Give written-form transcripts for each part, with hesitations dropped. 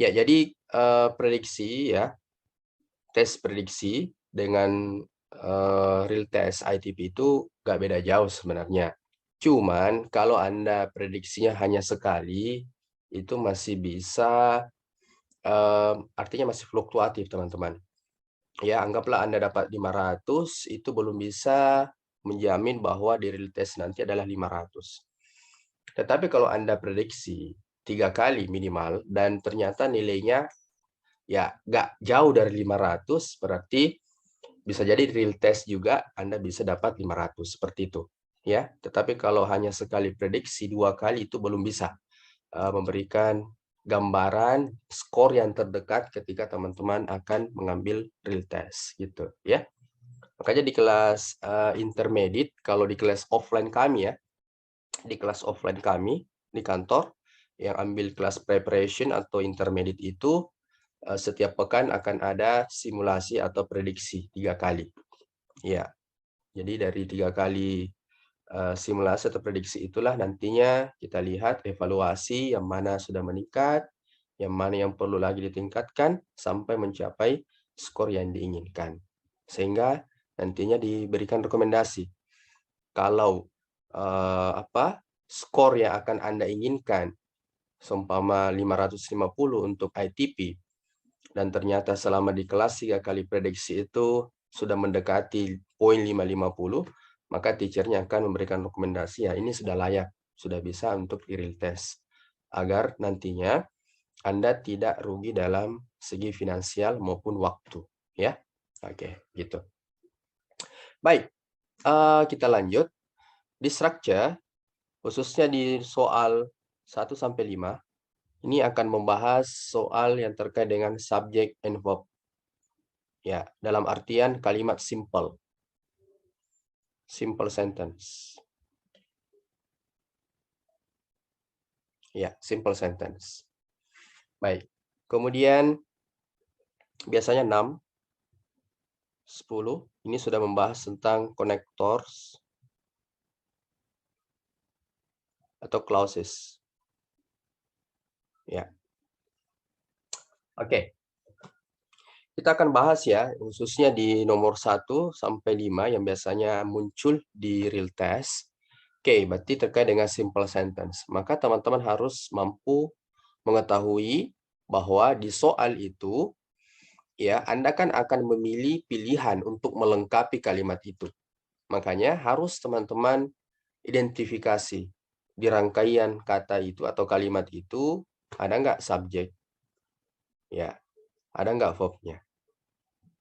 Ya, jadi prediksi ya, tes prediksi dengan real test ITP itu nggak beda jauh sebenarnya. Cuman kalau Anda prediksinya hanya sekali, itu masih bisa, artinya masih fluktuatif teman-teman. Ya, anggaplah Anda dapat 500, itu belum bisa menjamin bahwa di real test nanti adalah 500. Tetapi kalau Anda prediksi 3 kali minimal dan ternyata nilainya ya nggak jauh dari 500, berarti bisa jadi real test juga Anda bisa dapat 500, seperti itu. Ya, tetapi kalau hanya sekali prediksi 2 kali itu belum bisa memberikan gambaran skor yang terdekat ketika teman-teman akan mengambil real test gitu ya. Makanya di kelas intermediate, kalau di kelas offline kami ya, di kelas offline kami di kantor yang ambil kelas preparation atau intermediate itu setiap pekan akan ada simulasi atau prediksi 3 kali. Ya, jadi dari 3 kali simulasi atau prediksi itulah nantinya kita lihat evaluasi yang mana sudah meningkat, yang mana yang perlu lagi ditingkatkan sampai mencapai skor yang diinginkan. Sehingga nantinya diberikan rekomendasi. Kalau skor yang akan Anda inginkan, seumpama 550 untuk ITP, dan ternyata selama di kelas 3 kali prediksi itu sudah mendekati poin 550, maka teacher-nya akan memberikan rekomendasi, ya ini sudah layak, sudah bisa untuk real test. Agar nantinya Anda tidak rugi dalam segi finansial maupun waktu. Ya, oke, gitu. Baik, kita lanjut. Di structure, khususnya di soal 1-5, ini akan membahas soal yang terkait dengan subject and verb. Ya, dalam artian kalimat simple. Simple sentence. Ya, simple sentence. Baik. Kemudian biasanya 6, 10, ini sudah membahas tentang connectors atau clauses. Ya. Oke. Kita akan bahas ya, khususnya di nomor 1-5 yang biasanya muncul di real test. Oke, berarti terkait dengan simple sentence. Maka teman-teman harus mampu mengetahui bahwa di soal itu, ya, Anda kan akan memilih pilihan untuk melengkapi kalimat itu. Makanya harus teman-teman identifikasi di rangkaian kata itu atau kalimat itu, ada nggak subjek? Ya, ada nggak verb-nya?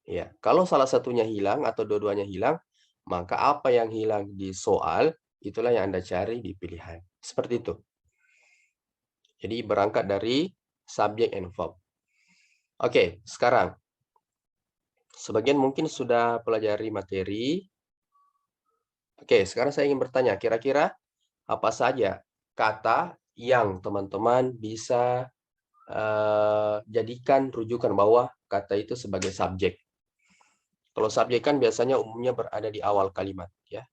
Ya, kalau salah satunya hilang atau dua-duanya hilang, maka apa yang hilang di soal, itulah yang Anda cari di pilihan. Seperti itu. Jadi berangkat dari subject and verb. Oke, sekarang sebagian mungkin sudah pelajari materi. Oke, sekarang saya ingin bertanya, kira-kira apa saja kata yang teman-teman bisa jadikan rujukan bahwa kata itu sebagai subjek. Kalau subjek kan biasanya umumnya berada di awal kalimat, ya.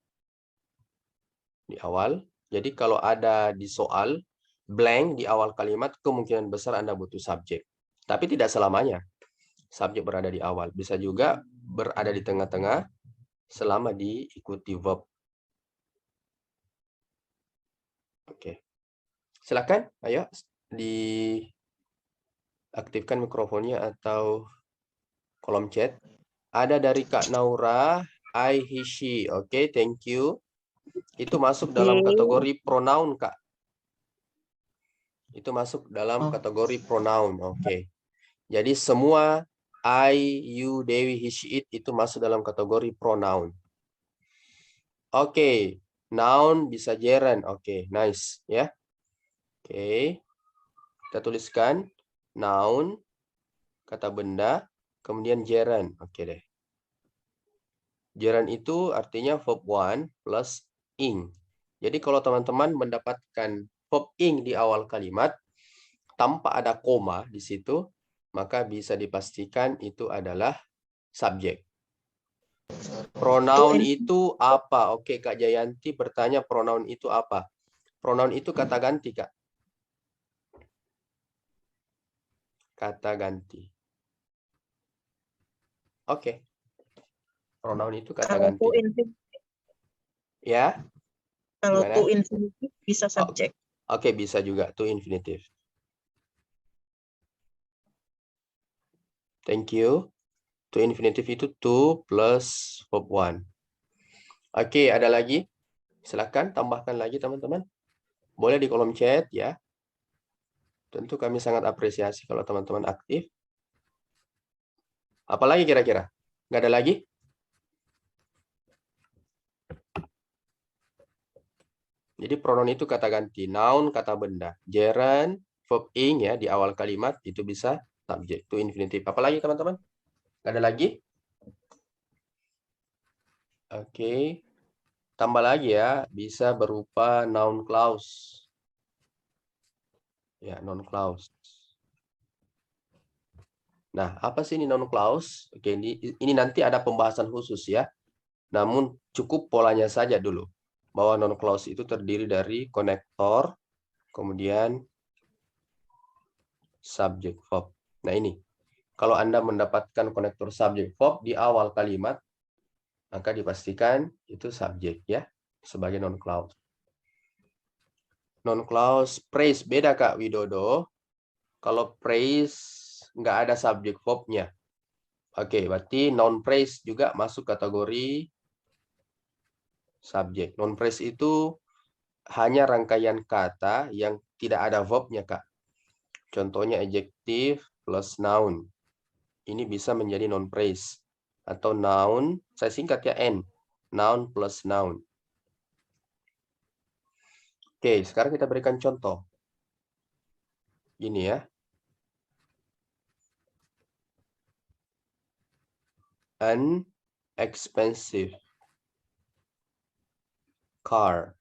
Di awal. Jadi kalau ada di soal blank di awal kalimat, kemungkinan besar Anda butuh subjek. Tapi tidak selamanya subjek berada di awal. Bisa juga berada di tengah-tengah selama diikuti verb. Oke. Silakan, ayo diaktifkan mikrofonnya atau kolom chat. Ada dari Kak Naura, I, he, she. Oke, thank you. Itu masuk dalam kategori pronoun, Kak. Itu masuk dalam kategori pronoun. Oke. Jadi semua I, you, Dewi, he, she, it itu masuk dalam kategori pronoun. Oke. Noun bisa gerund. Oke, nice ya. Oke. Kita tuliskan noun, kata benda, kemudian gerund. Oke deh. Gerund itu artinya verb one plus ing. Jadi kalau teman-teman mendapatkan verb ing di awal kalimat tanpa ada koma di situ, maka bisa dipastikan itu adalah subjek. Pronoun itu apa? Oke, Kak Jayanti bertanya pronoun itu apa? Pronoun itu kata ganti, Kak. kata ganti. Oke. Pronoun itu kata Kalau ganti. to infinitive, Ya. kalau Gimana? to infinitive bisa subjek. Oke, bisa juga to infinitive. Thank you. To infinitive itu to plus verb one. Oke, ada lagi? Silakan tambahkan lagi teman-teman. Boleh di kolom chat ya. Tentu kami sangat apresiasi kalau teman-teman aktif. Apalagi kira-kira? Nggak ada lagi? Jadi pronoun itu kata ganti. Noun kata benda. Gerund, verb ing ya di awal kalimat itu bisa subjek to infinitive. Apalagi teman-teman? Nggak ada lagi? Oke. Tambah lagi ya, bisa berupa noun clause. Ya, noun clause. Nah, apa sih ini noun clause? Oke, ini nanti ada pembahasan khusus ya. Namun cukup polanya saja dulu. Bahwa noun clause itu terdiri dari konektor, kemudian subject verb. Nah, ini. Kalau Anda mendapatkan konektor subject verb di awal kalimat, maka dipastikan itu subjek ya, sebagai noun clause. Noun clause praise beda Kak Widodo. Kalau praise nggak ada subject verb-nya. Oke, berarti noun praise juga masuk kategori subjek. Noun praise itu hanya rangkaian kata yang tidak ada verb-nya, Kak. Contohnya adjective plus noun. Ini bisa menjadi noun praise. Atau noun, saya singkat ya, N. Noun plus noun. Oke, sekarang kita berikan contoh. Ini ya. An expensive car.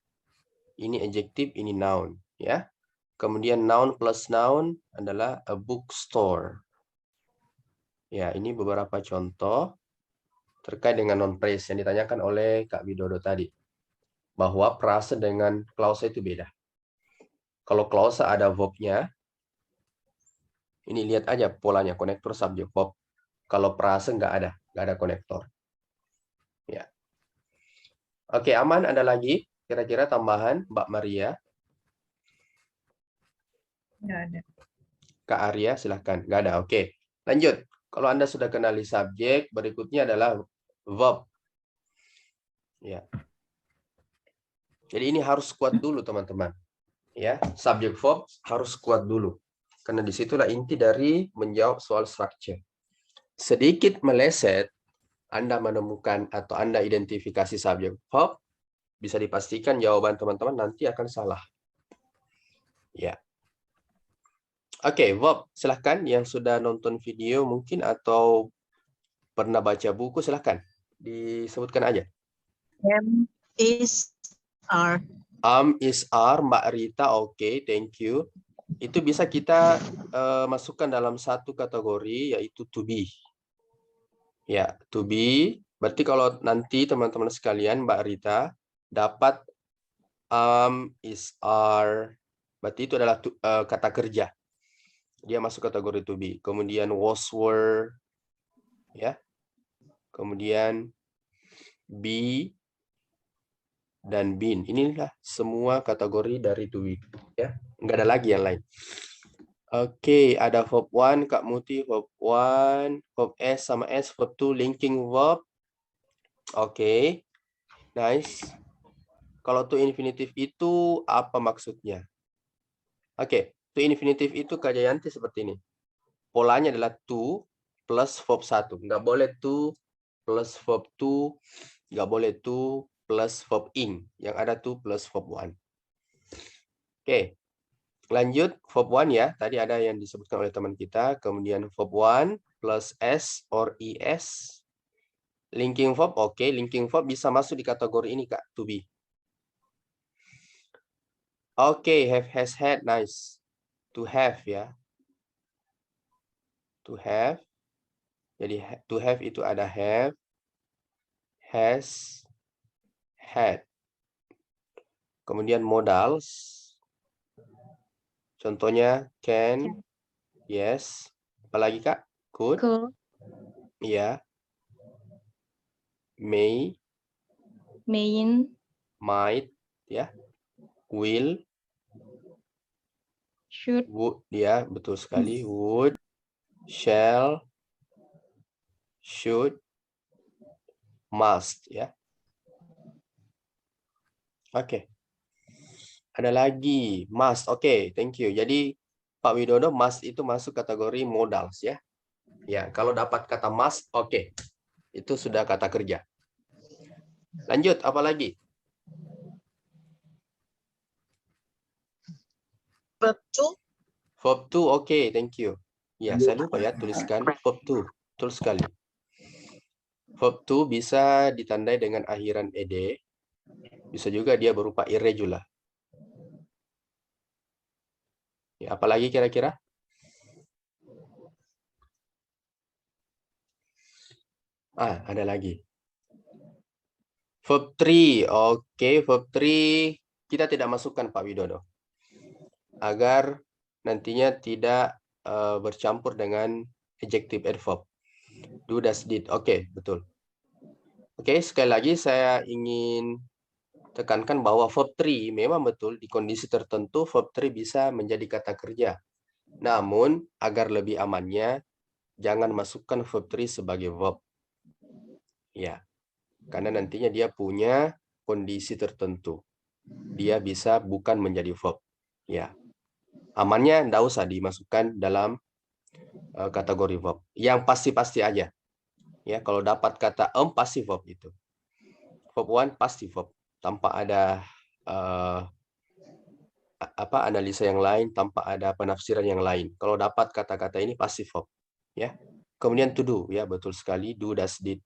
Ini adjective, ini noun. Ya. Kemudian noun plus noun adalah a bookstore. Ya, ini beberapa contoh terkait dengan noun phrase yang ditanyakan oleh Kak Widodo tadi. Bahwa frase dengan clause itu beda. Kalau clause ada verb-nya, ini lihat aja polanya, konektor subject verb. Kalau frase nggak ada konektor. Ya. Oke, aman. Ada lagi kira-kira tambahan, Mbak Maria? Nggak ada. Kak Arya, silahkan. Nggak ada, oke. Lanjut. Kalau Anda sudah kenali subjek, berikutnya adalah verb. Ya. Jadi ini harus kuat dulu, teman-teman. Ya, subject verb harus kuat dulu. Karena disitulah inti dari menjawab soal structure. Sedikit meleset, Anda menemukan atau Anda identifikasi subject verb, bisa dipastikan jawaban teman-teman nanti akan salah. Ya. Oke, verb. Silahkan yang sudah nonton video mungkin atau pernah baca buku, silahkan. Disebutkan aja. Am, is, are. Is, are, Mbak Rita, oke, thank you. Itu bisa kita masukkan dalam satu kategori, yaitu to be. Ya, to be. Berarti kalau nanti teman-teman sekalian, Mbak Rita, dapat is, are, berarti itu adalah kata kerja. Dia masuk kategori to be. Kemudian was, were, ya. Kemudian be, dan been. Inilah semua kategori dari to be. Ya, nggak ada lagi yang lain. Oke, ada verb 1, Kak Muti, verb 1, verb S sama S, verb 2, linking verb. Oke, nice. Kalau to infinitive itu apa maksudnya? Oke, to infinitive itu Kak Jayanti seperti ini. Polanya adalah to plus verb 1. Nggak boleh to plus verb 2, nggak boleh to plus verb ing. Yang ada to plus verb 1. Oke, lanjut verb 1 ya. Tadi ada yang disebutkan oleh teman kita. Kemudian verb 1 plus S or ES. Linking verb, oke. Linking verb bisa masuk di kategori ini, Kak. To be. Oke, have, has, had. Nice. To have ya. To have. Jadi to have itu ada have, has, had. Kemudian modals. Contohnya can, yes. Apalagi Kak? Could? Could. Iya. May. Main. Might. Ya. Will. Should. Would. Ya, betul sekali. Would. Shall. Should. Must. Ya. Oke. Ada lagi. Must. Oke, thank you. Jadi Pak Widodo, must itu masuk kategori modals ya. Ya, kalau dapat kata must, oke. Itu sudah kata kerja. Lanjut, apa lagi? Verb to. Verb to, oke, thank you. Ya, saya lupa ya tuliskan verb to. Betul sekali. Verb to bisa ditandai dengan akhiran ed. Bisa juga dia berupa irregular. Ya, apalagi kira-kira? Ada lagi. Verb 3. Oke, verb 3 kita tidak masukkan Pak Widodo. Agar nantinya tidak bercampur dengan adjective adverb. Do, does, did. Oke, betul. Oke, sekali lagi saya ingin tekankan bahwa verb 3 memang betul di kondisi tertentu verb 3 bisa menjadi kata kerja. Namun, agar lebih amannya, jangan masukkan verb 3 sebagai verb. Ya, karena nantinya dia punya kondisi tertentu. Dia bisa bukan menjadi verb. Ya, amannya tidak usah dimasukkan dalam kategori verb. Yang pasti-pasti aja. Ya, kalau dapat kata pasti verb itu. Verb 1 pasti verb. Tanpa ada analisa yang lain, tanpa ada penafsiran yang lain. Kalau dapat kata-kata ini pasti verb. Ya. Kemudian to do, ya betul sekali. Do, does, did.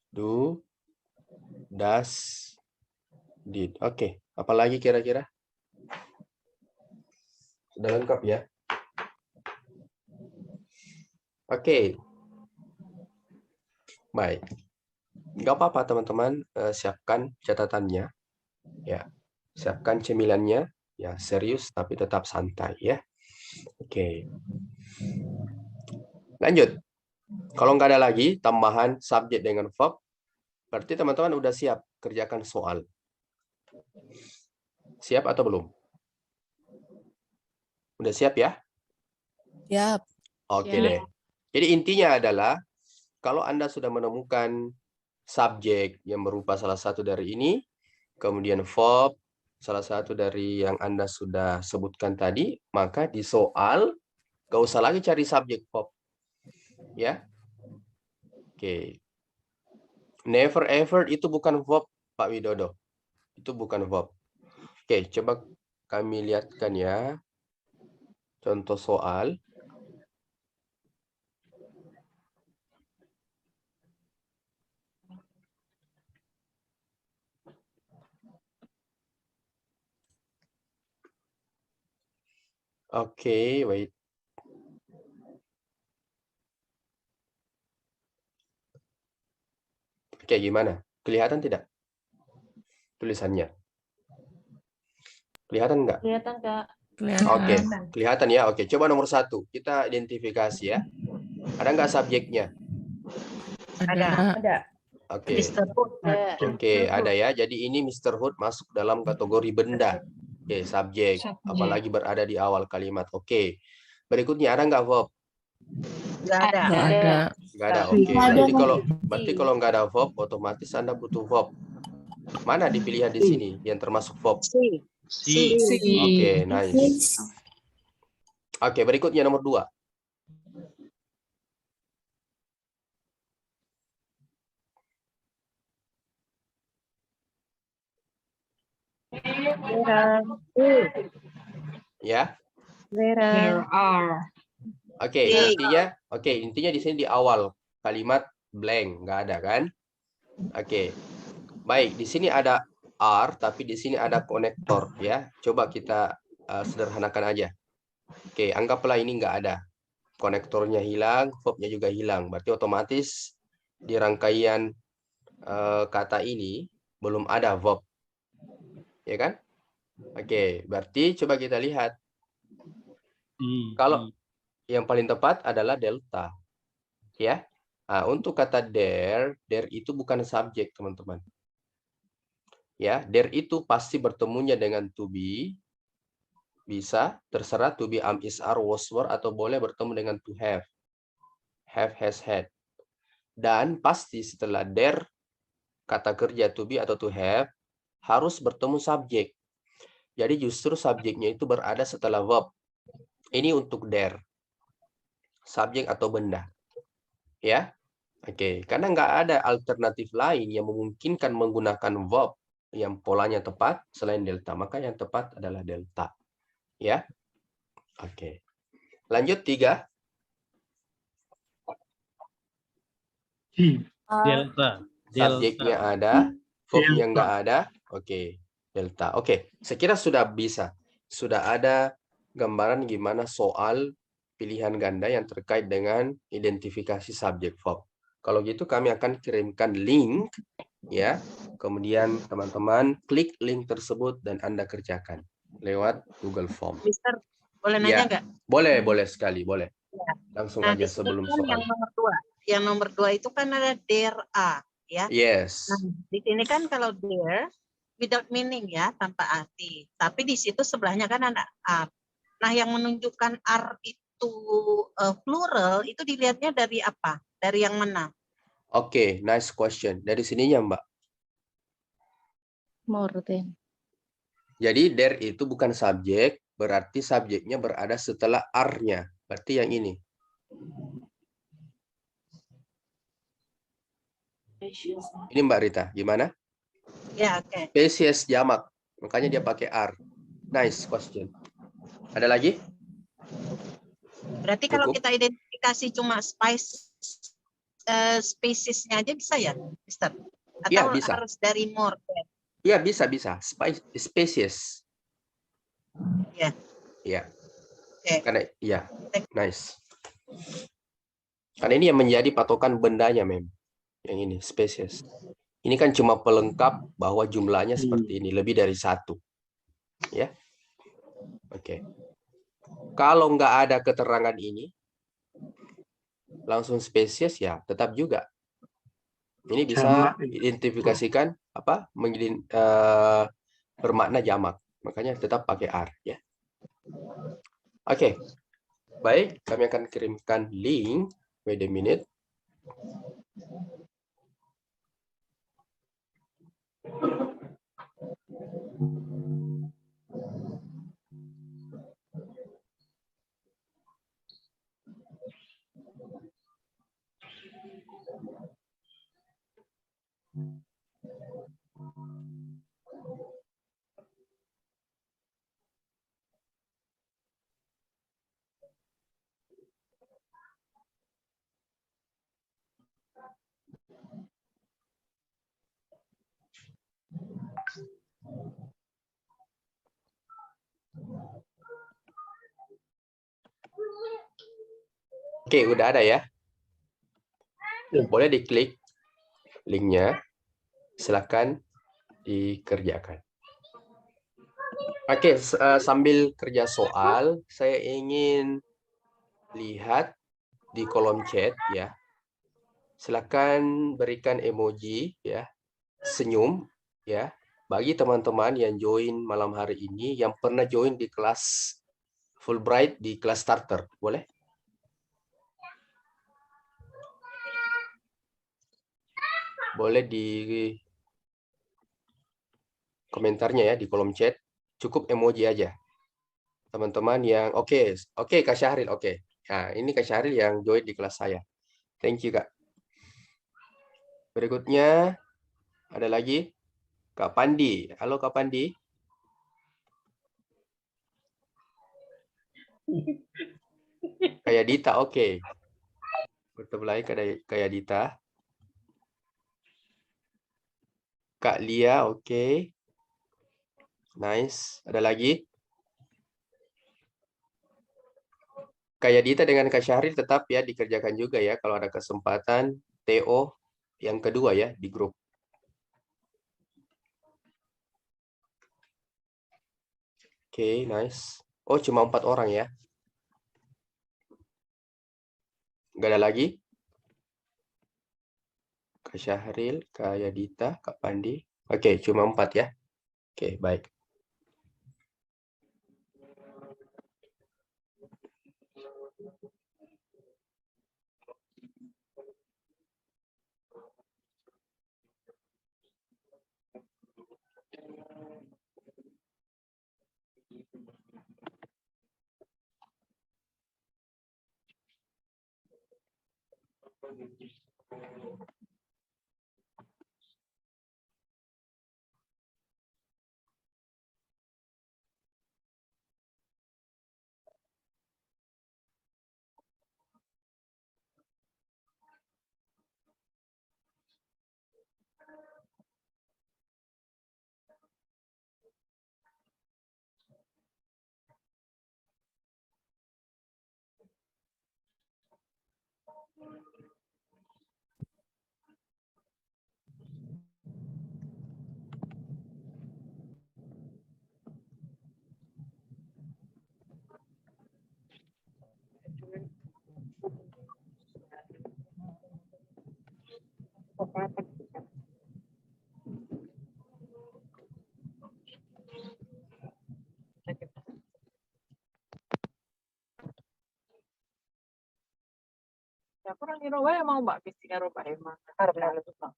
Do, does, did. Oke, apalagi kira-kira? Sudah lengkap ya? Oke. Baik. Nggak apa-apa teman-teman, siapkan catatannya. Ya. Siapkan cemilannya. Ya, serius tapi tetap santai ya. Oke. Lanjut. Kalau nggak ada lagi tambahan subjek dengan verb, berarti teman-teman udah siap kerjakan soal. Siap atau belum? Udah siap ya? Siap. Oke Siap. deh. Jadi intinya adalah kalau Anda sudah menemukan subjek yang berupa salah satu dari ini, kemudian verb salah satu dari yang Anda sudah sebutkan tadi, maka di soal nggak usah lagi cari subjek verb. Ya. Oke. Never ever itu bukan verb, Pak Widodo. Itu bukan verb. Oke, coba kami lihatkan ya. Contoh soal. Oke, wait. Oke, gimana? Kelihatan tidak tulisannya? Kelihatan nggak? Kelihatan, Kak. Oke, kelihatan ya. Oke, coba nomor 1. Kita identifikasi ya. Ada nggak subjeknya? Ada. Ada. Oke. Mr. Hood. Oke, ada ya. Jadi ini Mr. Hood masuk dalam kategori benda. Oke, subjek. Apalagi berada di awal kalimat. Oke. Berikutnya ada nggak verb? Nggak ada. Nggak ada. Nggak ada. Oke. Berarti kalau nggak ada verb, otomatis Anda butuh verb. Mana di pilihan di sini yang termasuk verb? Si. Oke, nice. Oke, berikutnya nomor 2. Ya. There are. Oke, intinya di sini di awal kalimat blank, nggak ada kan? Oke. Baik, di sini ada are tapi di sini ada konektor ya. Coba kita sederhanakan aja. Oke, anggaplah ini nggak ada. Konektornya hilang, verbnya juga hilang. Berarti otomatis di rangkaian kata ini belum ada verb. Ya kan? Oke, berarti coba kita lihat. Kalau yang paling tepat adalah delta. Ya. Nah, untuk kata there itu bukan subjek, teman-teman. Ya, there itu pasti bertemunya dengan to be. Bisa, terserah to be, am, is, are, was, were, atau boleh bertemu dengan to have. Have, has, had. Dan pasti setelah there, kata kerja to be atau to have, harus bertemu subjek. Jadi justru subjeknya itu berada setelah verb. Ini untuk there. Subjek atau benda. Ya. Oke, karena nggak ada alternatif lain yang memungkinkan menggunakan verb yang polanya tepat selain delta. Maka yang tepat adalah delta. Ya. Oke. Lanjut 3. Delta. Subjeknya ada, verbnya nggak ada. Oke, delta. Oke, saya kira sudah bisa. Sudah ada gambaran gimana soal pilihan ganda yang terkait dengan identifikasi subjek verb. Kalau gitu kami akan kirimkan link ya. Kemudian teman-teman klik link tersebut dan Anda kerjakan lewat Google Form. Mister, boleh Ya, nanya nggak? boleh sekali, boleh. Ya. Langsung Nah, aja di sini sebelum kan soal. yang nomor 2. Yang nomor 2 itu kan ada there are, ya. Yes. Nah, di sini kan kalau there without meaning ya, tanpa arti. Tapi di situ sebelahnya kan ada are. Nah, yang menunjukkan are itu plural itu dilihatnya dari apa? Dari yang mana? Oke, nice question. Dari sininya, Mbak. More than. Jadi there itu bukan subjek, berarti subjeknya berada setelah are-nya. Berarti yang ini. Ini Mbak Rita, gimana? Ya, oke. Species jamak, makanya dia pakai are. Nice question. Ada lagi? Berarti kalau Cukup? kita identifikasi cuma spesiesnya aja bisa ya, Mister? Atau Ya, bisa. harus dari more than? Ya, bisa. Species. Ya. Ya. Oke. Karena, ya. Nice. Karena ini yang menjadi patokan bendanya, Mem. Yang ini, spesies. Ini kan cuma pelengkap bahwa jumlahnya seperti ini, lebih dari 1. Ya. Oke. Kalau nggak ada keterangan ini, langsung spesies ya tetap juga. Ini bisa identifikasikan apa? Bermakna jamak. Makanya tetap pakai are ya. Oke. Baik, kami akan kirimkan link. Wait a minute. Oke, udah ada ya. Boleh diklik linknya. Silakan dikerjakan. Oke, sambil kerja soal, saya ingin lihat di kolom chat ya. Silakan berikan emoji ya, senyum ya. Bagi teman-teman yang join malam hari ini, yang pernah join di kelas Fulbright di kelas starter, boleh? Boleh di komentarnya ya di kolom chat. Cukup emoji aja. Teman-teman yang oke, Kak Syahril, oke. Nah, ini Kak Syahril yang join di kelas saya. Thank you, Kak. Berikutnya ada lagi Kak Pandi. Halo Kak Pandi. Kayak Dita, oke. Bertemu lagi kayak Dita. Kak Lia, oke. Nice. Ada lagi? Kayak Dita dengan Kak Syahril tetap ya dikerjakan juga ya kalau ada kesempatan. TO yang kedua ya di grup. Oke, nice. Oh, cuma 4 orang ya. Nggak ada lagi? Kak Syahril, Kak Yadita, Kak Pandi. Oke, cuma 4 ya. Oke, baik. Ya, kurang ngiroba ya mau mbak bisi karo Pak Emma. Karena itu Bang.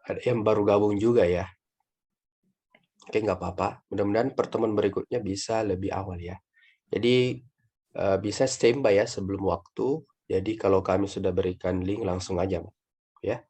Ada yang baru gabung juga ya. Oke, nggak apa-apa. Mudah-mudahan pertemuan berikutnya bisa lebih awal ya. Jadi bisa standby ya sebelum waktu. Jadi kalau kami sudah berikan link langsung aja, ya.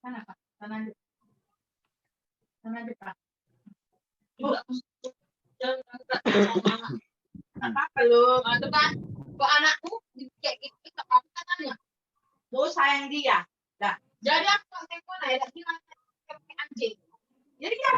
Sana, Pak. Sana aja. Sana aja, Pak. Apa lu? Itu kan kok anakku kayak gitu apa katanya? Mau sayang dia. Nah, jadi aku tak telepon aja bilang anjing. Jadi dia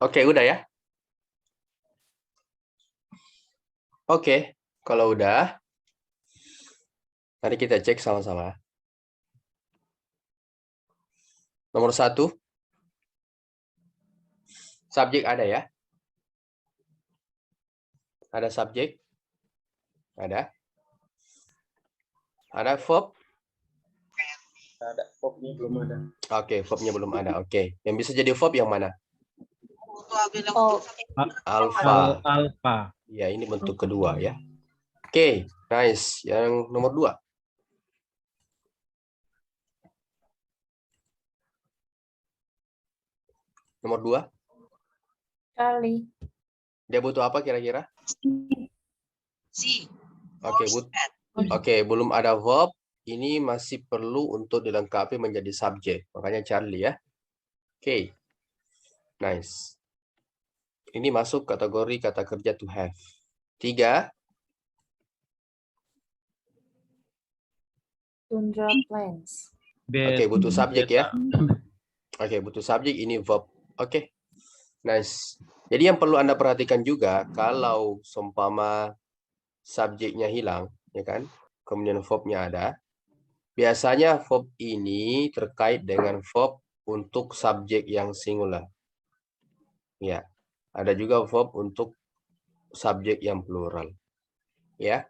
Oke, udah ya. Oke, kalau udah, mari kita cek sama-sama. Nomor 1, subjek ada ya? Ada subjek? Ada? Ada verb? Ada, verbnya belum ada. Oke, verbnya belum ada. Oke, yang bisa jadi verb yang mana? Oh, Alpha. Alpha. Ya, ini bentuk kedua ya. Oke, nice. Yang nomor 2. Nomor 2, Charlie. dia butuh apa kira-kira? si. Oke, belum ada verb. Ini masih perlu untuk dilengkapi menjadi subjek. Makanya Charlie ya. Oke, nice. Ini masuk kategori kata kerja to have. 3, Tundra Plains. oke, butuh subjek ya. Oke, butuh subjek, ini verb. Oke, nice. Jadi yang perlu Anda perhatikan juga, kalau seumpama subjeknya hilang, ya kan? Kemudian verbnya ada. Biasanya verb ini terkait dengan verb untuk subjek yang singular. Ya, ada juga verb untuk subjek yang plural. Ya.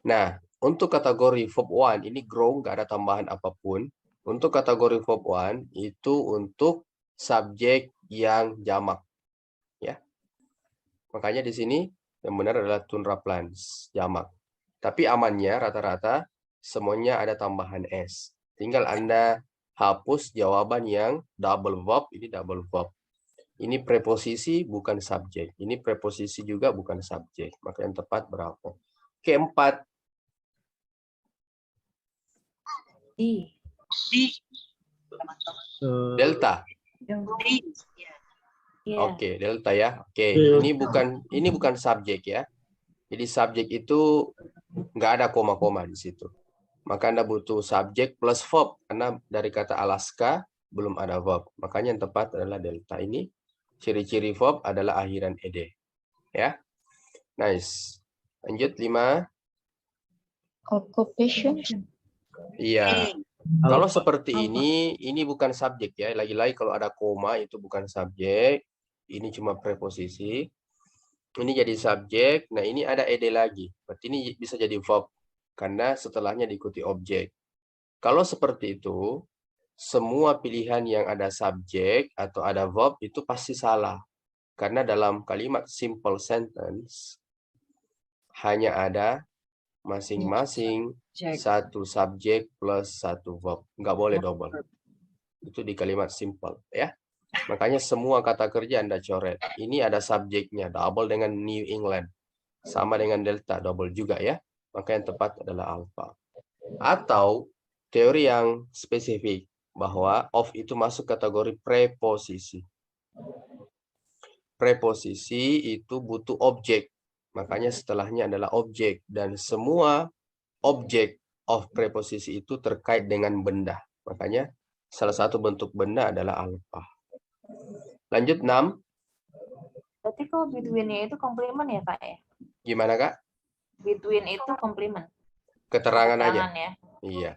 Nah, untuk kategori verb 1 ini grow, nggak ada tambahan apapun. Untuk kategori verb 1 itu untuk subjek yang jamak. Ya. Makanya di sini yang benar adalah tundra plants, jamak. Tapi amannya rata-rata semuanya ada tambahan S. Tinggal Anda hapus jawaban yang double verb, ini double verb. Ini preposisi bukan subjek. Ini preposisi juga bukan subjek. Maka yang tepat berapa? Keempat. D. Delta. Yeah. Oke, delta ya. Oke, ini bukan subjek ya. Jadi subjek itu nggak ada koma-koma di situ. Maka Anda butuh subjek plus verb. Karena dari kata Alaska belum ada verb. Makanya yang tepat adalah delta ini. Ciri-ciri verb adalah akhiran ed. Ya. Nice. Lanjut 5. Occupation. Iya. Kalau seperti ini bukan subjek ya. Lagi-lagi kalau ada koma itu bukan subjek. Ini cuma preposisi. Ini jadi subjek. Nah, ini ada ed lagi. Berarti ini bisa jadi verb. Karena setelahnya diikuti objek. Kalau seperti itu, semua pilihan yang ada subjek atau ada verb itu pasti salah. Karena dalam kalimat simple sentence, hanya ada masing-masing satu subjek plus satu verb. Nggak boleh double. Itu di kalimat simple, ya. Makanya semua kata kerja Anda coret. Ini ada subjeknya, double dengan New England. Sama dengan delta, double juga ya. Maka yang tepat adalah alpha. Atau teori yang spesifik, bahwa of itu masuk kategori preposisi. Preposisi itu butuh objek. Makanya setelahnya adalah objek. Dan semua objek of preposisi itu terkait dengan benda. Makanya salah satu bentuk benda adalah alpha. Lanjut 6. Berarti kalau between-nya itu komplement ya, Kak ya? Gimana, Kak? Between itu komplement. Keterangan aja. Ya. Iya.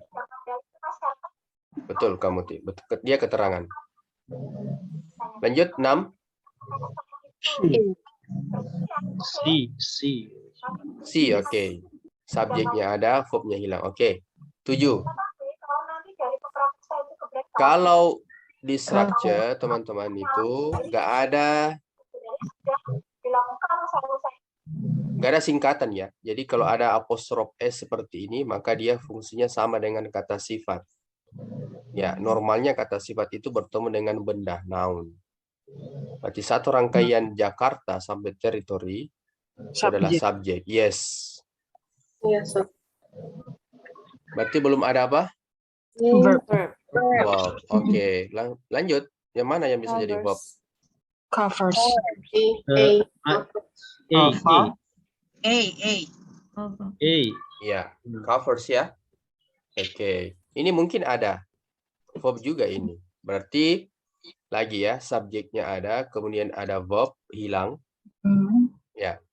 Betul kamu, Ti. Dia keterangan. Lanjut 6. C, oke. Subjeknya ada, verbnya hilang. Oke. 7. Kalau di structure, teman-teman itu nggak ada singkatan ya. Jadi kalau ada apostrof S seperti ini, maka dia fungsinya sama dengan kata sifat. Ya, normalnya kata sifat itu bertemu dengan benda, noun. Berarti satu rangkaian Jakarta sampai teritori itu adalah subjek. Yes. Yes. Berarti belum ada apa? Verb. Verb. Oke. Lanjut. Yang mana yang bisa jadi verb? Covers. A. Ya, covers ya. Oke. Ini mungkin ada. Verb juga ini. Berarti lagi ya, subjeknya ada, kemudian ada verb hilang. Ya.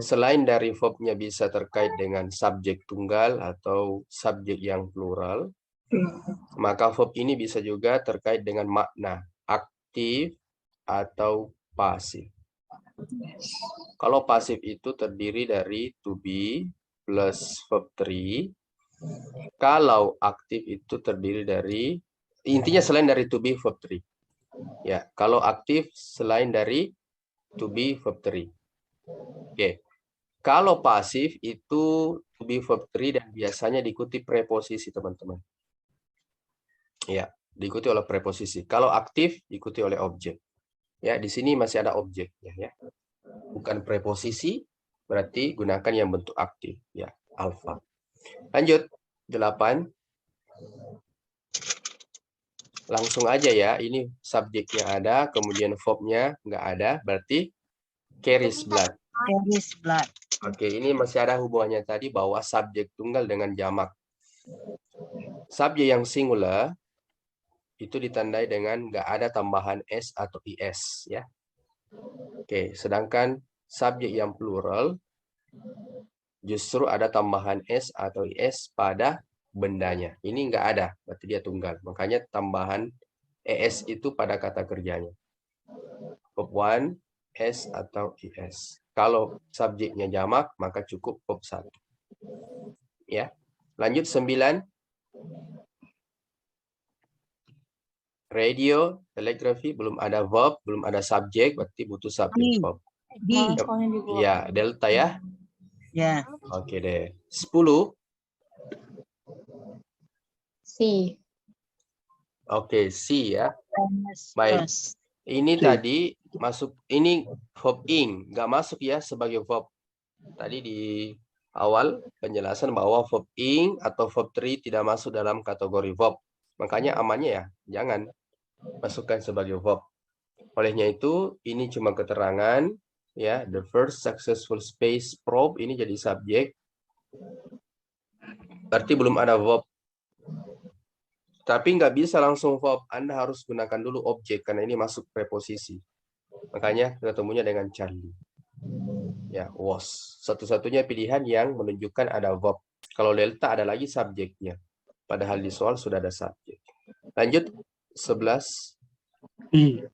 Selain dari verbnya bisa terkait dengan subjek tunggal atau subjek yang plural, maka verb ini bisa juga terkait dengan makna aktif atau pasif. Kalau pasif itu terdiri dari to be plus verb 3. Kalau aktif itu terdiri dari, intinya selain dari to be verb 3. Ya, kalau aktif selain dari to be verb 3. Oke. Kalau pasif itu to be verb 3 dan biasanya diikuti preposisi, teman-teman. Ya, diikuti oleh preposisi. Kalau aktif diikuti oleh objek. Ya, di sini masih ada objeknya ya. Bukan preposisi, berarti gunakan yang bentuk aktif ya, alfa. Lanjut 8. Langsung aja ya, ini subjeknya ada, kemudian verbnya nggak ada, berarti carries blood. Carries blood. Oke, ini masih ada hubungannya tadi bahwa subjek tunggal dengan jamak. Subjek yang singular itu ditandai dengan nggak ada tambahan S atau IS ya. Oke, sedangkan subjek yang plural justru ada tambahan S atau IS pada bendanya. Ini nggak ada, berarti dia tunggal. Makanya tambahan ES itu pada kata kerjanya. Verb 1, S atau IS. Kalau subjeknya jamak, maka cukup verb 1. Ya. Lanjut 9. Radio, telegrafi, belum ada verb, belum ada subjek, berarti butuh subjek verb. D. Ya, delta ya. Ya. Oke deh. 10. C. Oke, C ya. Baik. Ini tadi masuk, ini verb ing, nggak masuk ya sebagai verb. Tadi di awal penjelasan bahwa verb ing atau verb 3 tidak masuk dalam kategori verb. Makanya amannya ya, jangan masukkan sebagai verb. Olehnya itu, ini cuma keterangan, ya, the first successful space probe ini jadi subjek. Berarti belum ada verb. Tapi nggak bisa langsung verb, Anda harus gunakan dulu objek, karena ini masuk preposisi. Makanya ketemunya dengan Charlie. Ya, was. Satu-satunya pilihan yang menunjukkan ada verb. Kalau delta ada lagi subjeknya. Padahal di soal sudah ada subjek. Lanjut, 11. B.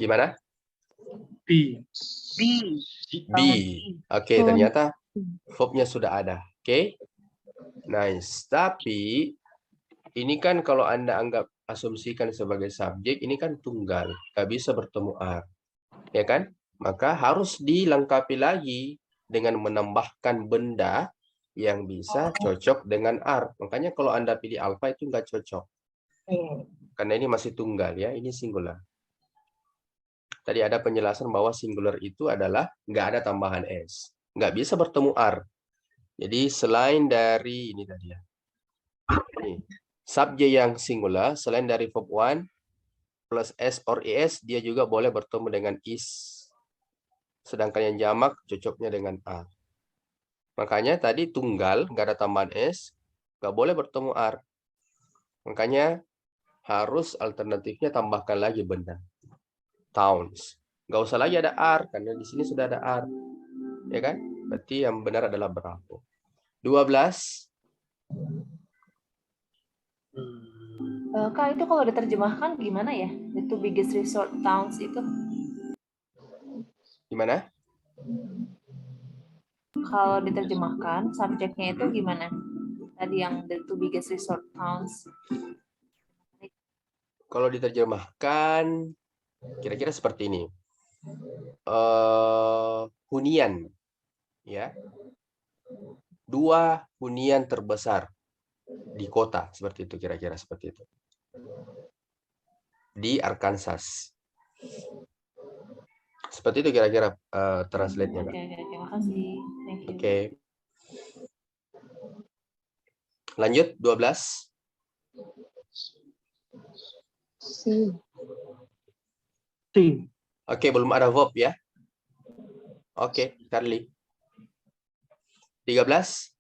Gimana? B. B. Oke, ternyata verbnya sudah ada. Oke. Nice. Tapi ini kan kalau Anda anggap asumsikan sebagai subjek, ini kan tunggal, nggak bisa bertemu are, ya kan? Maka harus dilengkapi lagi dengan menambahkan benda yang bisa cocok dengan are. Makanya kalau Anda pilih alpha itu nggak cocok. Karena ini masih tunggal ya, ini singular. Tadi ada penjelasan bahwa singular itu adalah nggak ada tambahan s. Nggak bisa bertemu are. Jadi selain dari ini tadi ya. Ini, subjek yang singular, selain dari verb one plus s or es, dia juga boleh bertemu dengan is. Sedangkan yang jamak cocoknya dengan are. Makanya tadi tunggal, nggak ada tambahan s, nggak boleh bertemu are. Makanya harus alternatifnya tambahkan lagi benda. Towns. Nggak usah lagi ada are, karena di sini sudah ada are. Ya kan? Berarti yang benar adalah berapa? 12. Kak, itu kalau diterjemahkan gimana ya? The two biggest resort towns itu. Gimana? Kalau diterjemahkan, subjeknya itu gimana? Tadi yang the two biggest resort towns. Kalau diterjemahkan, kira-kira seperti ini. Hunian. Ya. 2 hunian terbesar di kota. Seperti itu, kira-kira seperti itu. Di Arkansas. Seperti itu kira-kira translate-nya. Oke, makasih. Thank you. Oke. Lanjut, 12. C. Oke, belum ada verb ya. Oke, Charlie. 13.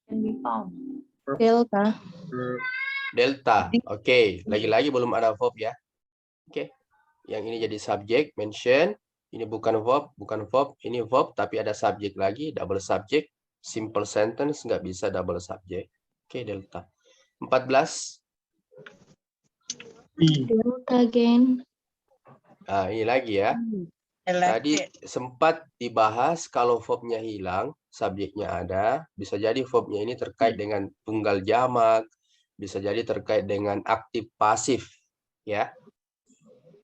Can be found. Delta. Delta. Oke, lagi-lagi belum ada verb ya. Oke. Yang ini jadi subjek, mention. Ini bukan verb, ini verb, tapi ada subjek lagi, double subject. Simple sentence, nggak bisa double subject. Oke, delta. 14. Delta again. Nah, ini lagi ya. Tadi sempat dibahas kalau verbnya hilang, subjeknya ada. Bisa jadi verbnya ini terkait dengan tunggal jamak. Bisa jadi terkait dengan aktif pasif. Ya.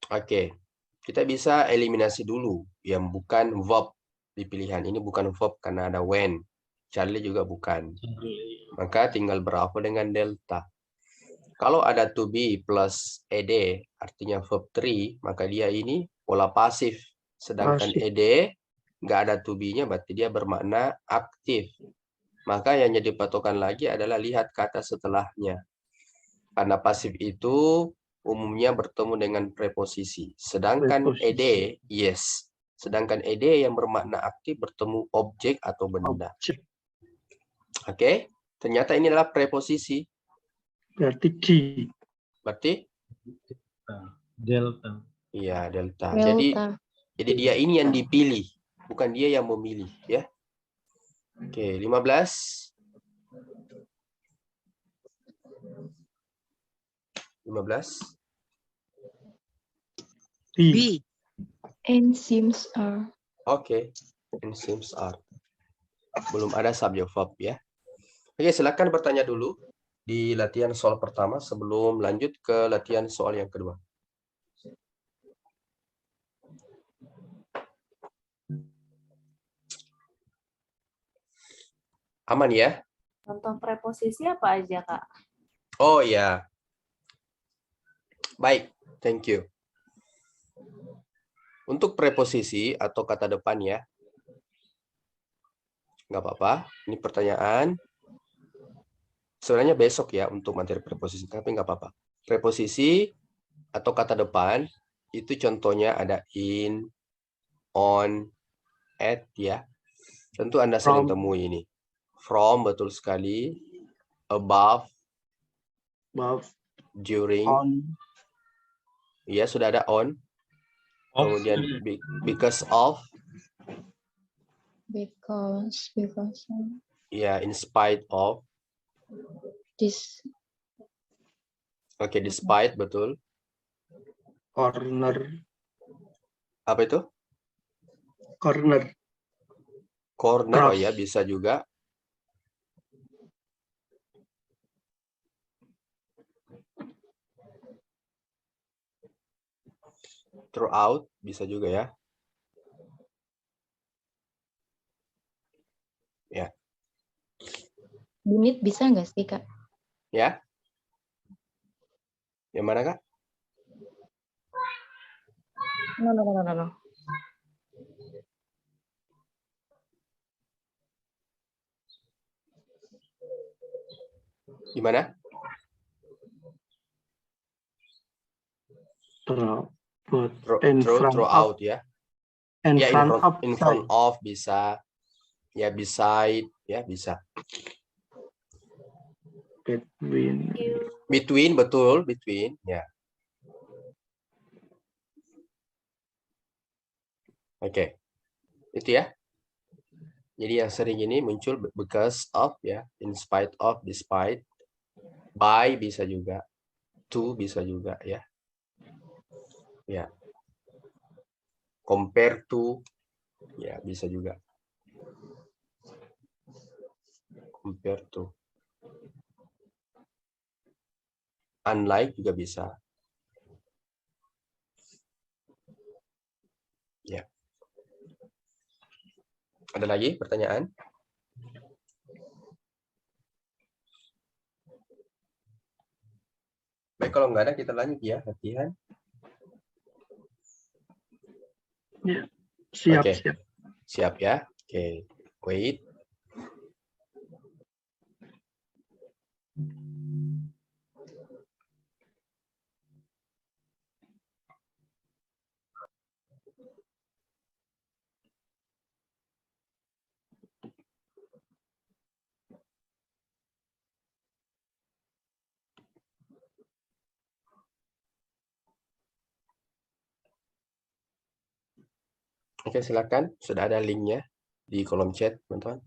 Oke. Kita bisa eliminasi dulu yang bukan verb di pilihan. Ini bukan verb karena ada when. Charlie juga bukan. Maka tinggal berapa dengan delta. Kalau ada to be plus ed, artinya verb 3, maka dia ini pola pasif. Sedangkan ed, nggak ada to be-nya, berarti dia bermakna aktif. Maka yang jadi patokan lagi adalah lihat kata setelahnya. Karena pasif itu umumnya bertemu dengan preposisi. Sedangkan ed, yes. Sedangkan ed yang bermakna aktif bertemu objek atau benda. Oke, ternyata ini adalah preposisi. Berarti D. Berarti? Delta. Iya, delta. Delta. Jadi dia ini yang dipilih, bukan dia yang memilih, ya. Oke, 15. 15. B. Enzymes are. Oke, enzymes are. Belum ada subject verb ya. Oke, silakan bertanya dulu di latihan soal pertama sebelum lanjut ke latihan soal yang kedua. Aman ya? Contoh preposisi apa aja, Kak? Oh ya. Baik, thank you. Untuk preposisi atau kata depan ya. Nggak apa-apa, ini pertanyaan. Sebenarnya besok ya untuk materi preposisi, tapi nggak apa-apa. Preposisi atau kata depan, itu contohnya ada in, on, at ya. Tentu Anda sering temui ini. From, betul sekali. Above, during. On. Ya, sudah ada on. Kemudian because of. Because. Ya, in spite of. This. Oke, despite, betul. Corner. Apa itu? Corner. Corner, oh Cross. ya bisa juga. Throughout bisa juga ya. Ya. Unit bisa nggak sih, Kak? Ya. Yang mana, Kak? No. Gimana? Throughout. In Through, front throughout of. ya. In Ya, front of. in front of bisa. Ya, beside ya bisa. Between. Between, betul, between ya. Oke. Itu ya. Jadi yang sering ini muncul because of ya, in spite of, despite, by bisa juga, to bisa juga ya. Ya. Compare to ya bisa juga. Compare to. Unlike juga bisa. Ya. Ada lagi pertanyaan? Baik, kalau nggak ada kita lanjut ya latihan. Ya. Siap, Oke. siap. Siap ya. Oke. Wait. Oke, silakan. Sudah ada linknya di kolom chat, teman-teman.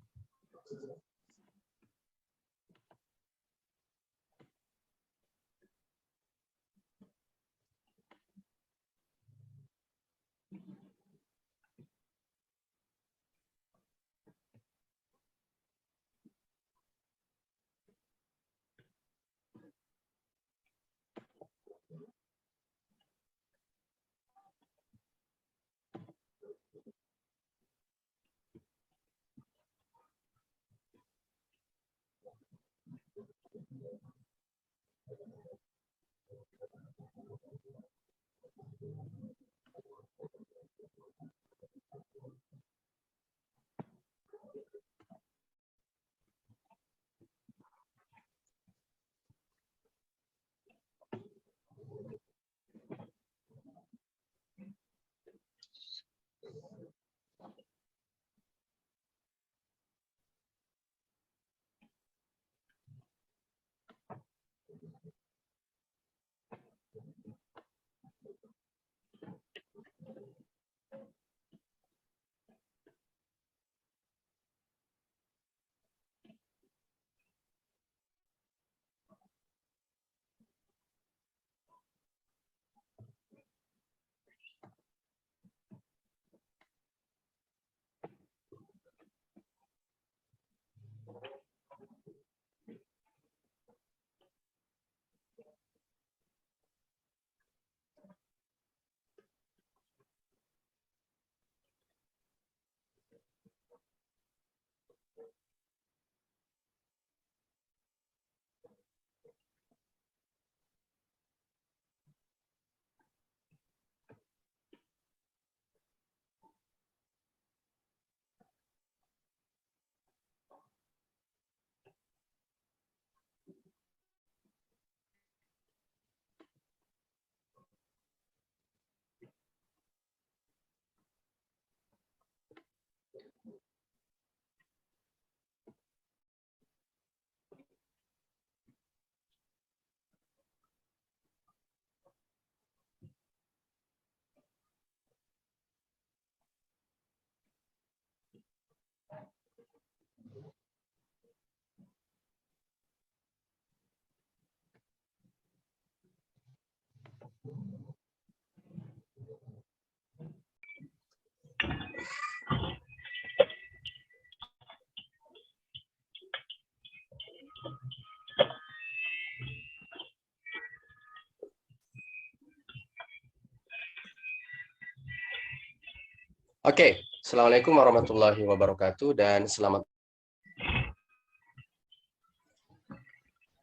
Oke, Assalamualaikum warahmatullahi wabarakatuh dan selamat.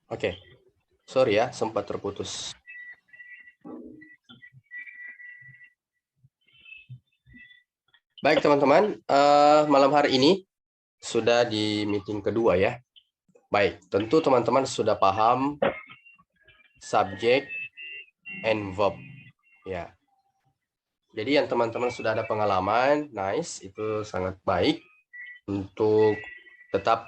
Oke, sorry ya, sempat terputus. Baik teman-teman, malam hari ini sudah di meeting kedua ya. Baik, tentu teman-teman sudah paham subject and verb ya. Jadi yang teman-teman sudah ada pengalaman, nice, itu sangat baik untuk tetap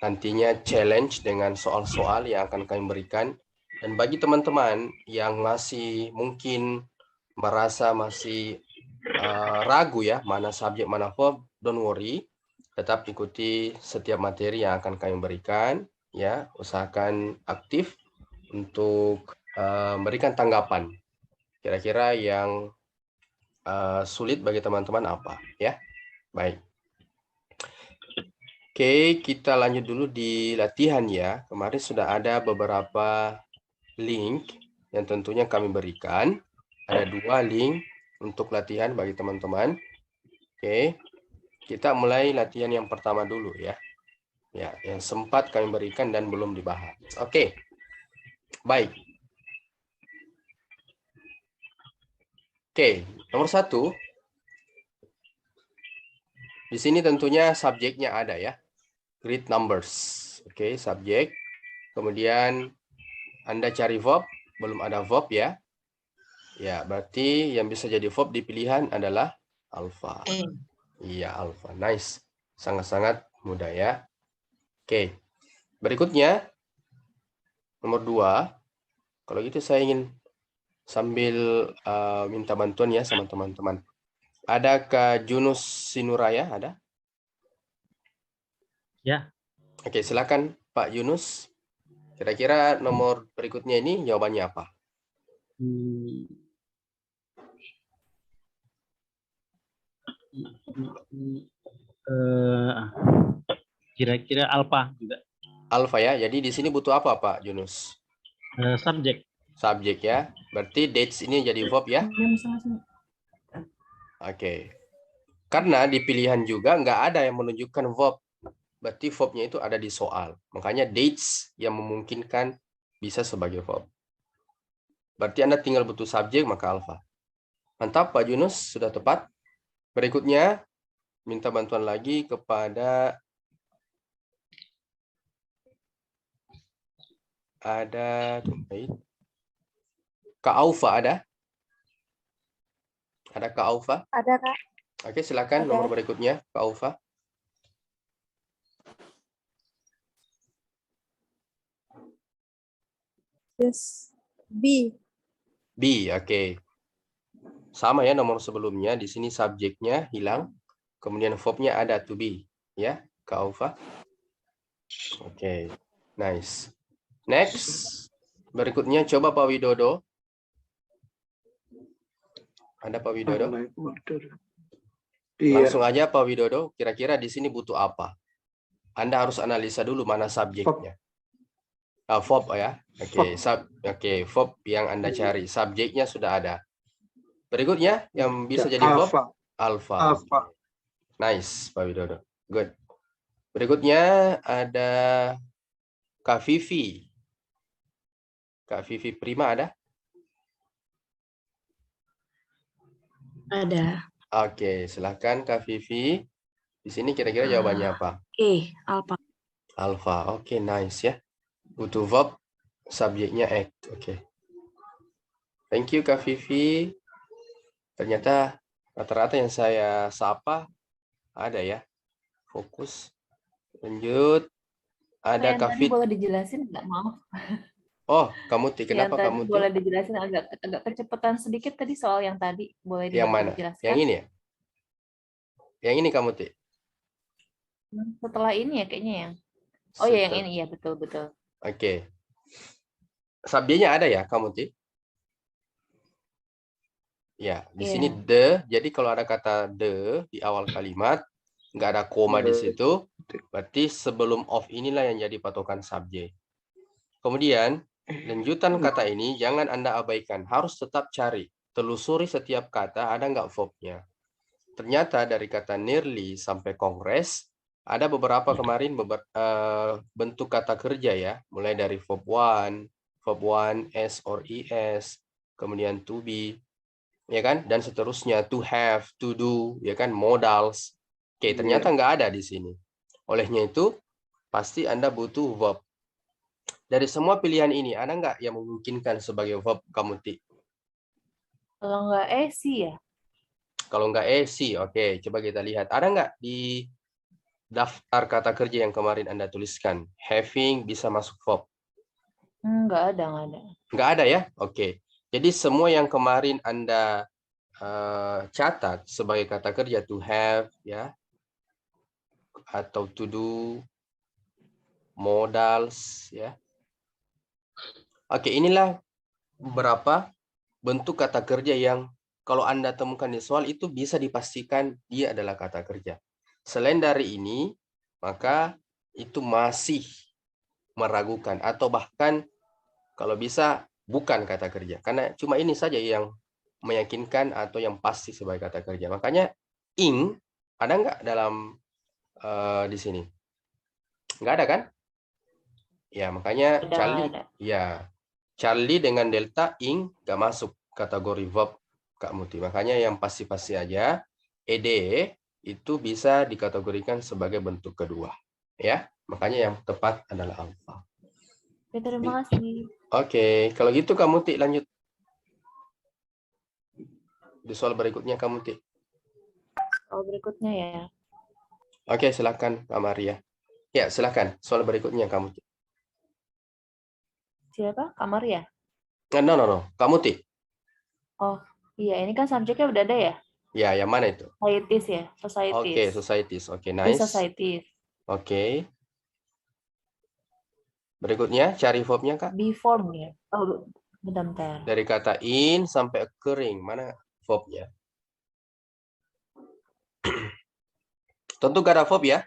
nantinya challenge dengan soal-soal yang akan kami berikan. Dan bagi teman-teman yang masih mungkin merasa masih ragu ya, mana subjek, mana verb, don't worry. Tetap ikuti setiap materi yang akan kami berikan. Ya, usahakan aktif untuk memberikan tanggapan. Kira-kira yang sulit bagi teman-teman apa ya? Baik. Oke, kita lanjut dulu di latihan ya. Kemarin sudah ada beberapa link yang tentunya kami berikan. Ada 2 link untuk latihan bagi teman-teman. Oke, kita mulai latihan yang pertama dulu ya. Ya, yang sempat kami berikan dan belum dibahas. Oke, baik. Oke, nomor 1. Di sini tentunya subjeknya ada ya. Read numbers. Oke, subjek. Kemudian Anda cari verb, belum ada verb ya. Ya, berarti yang bisa jadi verb di pilihan adalah alpha. Iya, alpha. Nice. Sangat-sangat mudah ya. Oke. Berikutnya nomor 2. Kalau gitu saya ingin sambil minta bantuan ya sama teman-teman. Ada Kak Junus Sinuraya, ada? Ya. Oke, silakan Pak Yunus. Kira-kira nomor berikutnya ini jawabannya apa? Kira-kira alpha juga. Alpha ya. Jadi di sini butuh apa Pak Yunus? Subjek. Subjek ya. Berarti dates ini jadi verb ya? Oke. Karena di pilihan juga nggak ada yang menunjukkan verb. Berarti verbnya itu ada di soal. Makanya dates yang memungkinkan bisa sebagai verb. Berarti Anda tinggal butuh subjek maka alpha. Mantap Pak Yunus, sudah tepat. Berikutnya, minta bantuan lagi kepada Kak Aufa ada? Ada Kak Aufa? Ada, Kak. Oke, silakan Ada. nomor berikutnya, Kak Aufa. Yes. B. B, oke. Sama ya nomor sebelumnya, di sini subjeknya hilang, kemudian verbnya ada to be, ya, Kak Aufa. Oke, nice. Next, berikutnya coba Pak Widodo. Ada Pak Widodo? Iya. Langsung aja Pak Widodo, kira-kira di sini butuh apa? Anda harus analisa dulu mana subjeknya. Verb ya. Oke, verb yang Anda cari. Subjeknya sudah ada. Berikutnya yang bisa jadi verb alpha. Alpha. Nice, Pak Widodo. Good. Berikutnya ada Kak Vivi. Kak Vivi Prima ada? Ada. Oke, silahkan Kak Vivi. Di sini kira-kira jawabannya apa? Alpha. Alpha. Oke, nice ya. Butuh verb, subjeknya act. Oke. Thank you Kak Vivi. Ternyata rata-rata yang saya sapa ada ya. Fokus. Lanjut. Ada Kak Fit. Boleh dijelasin nggak? Maaf. Oh, kamu kenapa Yang kamu tadi boleh dijelasin agak kecepatan sedikit tadi soal yang tadi. Boleh yang mana? dijelaskan? Yang ini ya? Yang ini kamu Setelah ini ya kayaknya yang. Oh ya yang ini ya betul. Oke. Subjeknya ada ya kamu Ya, di sini the. Jadi kalau ada kata the di awal kalimat, nggak ada koma di situ, berarti sebelum of inilah yang jadi patokan subjek. Kemudian lanjutan kata ini jangan Anda abaikan, harus tetap cari, telusuri setiap kata ada nggak verbnya. ternyata dari kata nearly sampai kongres, ada beberapa kemarin bentuk kata kerja ya, mulai dari verb 1, S or ES, kemudian to be, ya kan, dan seterusnya, to have, to do, ya kan, modals. Oke, ternyata nggak ada di sini. Olehnya itu, pasti Anda butuh verb. Dari semua pilihan ini, ada nggak yang memungkinkan sebagai verb, kamu Ti? Kalau nggak sih ya. Kalau nggak sih, oke. Coba kita lihat. Ada nggak di daftar kata kerja yang kemarin Anda tuliskan? Having bisa masuk verb. Nggak ada. Nggak ada ya? Oke. Jadi semua yang kemarin Anda catat sebagai kata kerja, to have, ya, atau to do, modals, ya. Oke, inilah beberapa bentuk kata kerja yang kalau Anda temukan di soal itu bisa dipastikan dia adalah kata kerja. Selain dari ini, maka itu masih meragukan atau bahkan kalau bisa bukan kata kerja. Karena cuma ini saja yang meyakinkan atau yang pasti sebagai kata kerja. Makanya ing ada nggak dalam di sini? Nggak ada kan? Ya, makanya Charlie, ya, Charlie dengan delta ing nggak masuk kategori verb Kak Muti. Makanya yang pasti-pasti aja ed itu bisa dikategorikan sebagai bentuk kedua, ya. Makanya yang tepat adalah alpha. Oke, terima kasih. Oke, kalau gitu Kak Muti lanjut. Di soal berikutnya Kak Muti. Soal berikutnya ya. Oke, silakan Kak Maria. Ya, silakan. Soal berikutnya Kak Muti. Siapa? Kamar ya? No. Kak Muti. Oh, iya. Ini kan subjeknya udah ada ya? Ya, yang mana itu? Societies ya? Societies. Oke, societies. Oke, Ini nice. societies. Oke. Berikutnya, cari verbnya, Kak. Be form ya? Oh, bentar. Dari kata in sampai occurring. Mana verbnya? Tentu gak ada verb ya?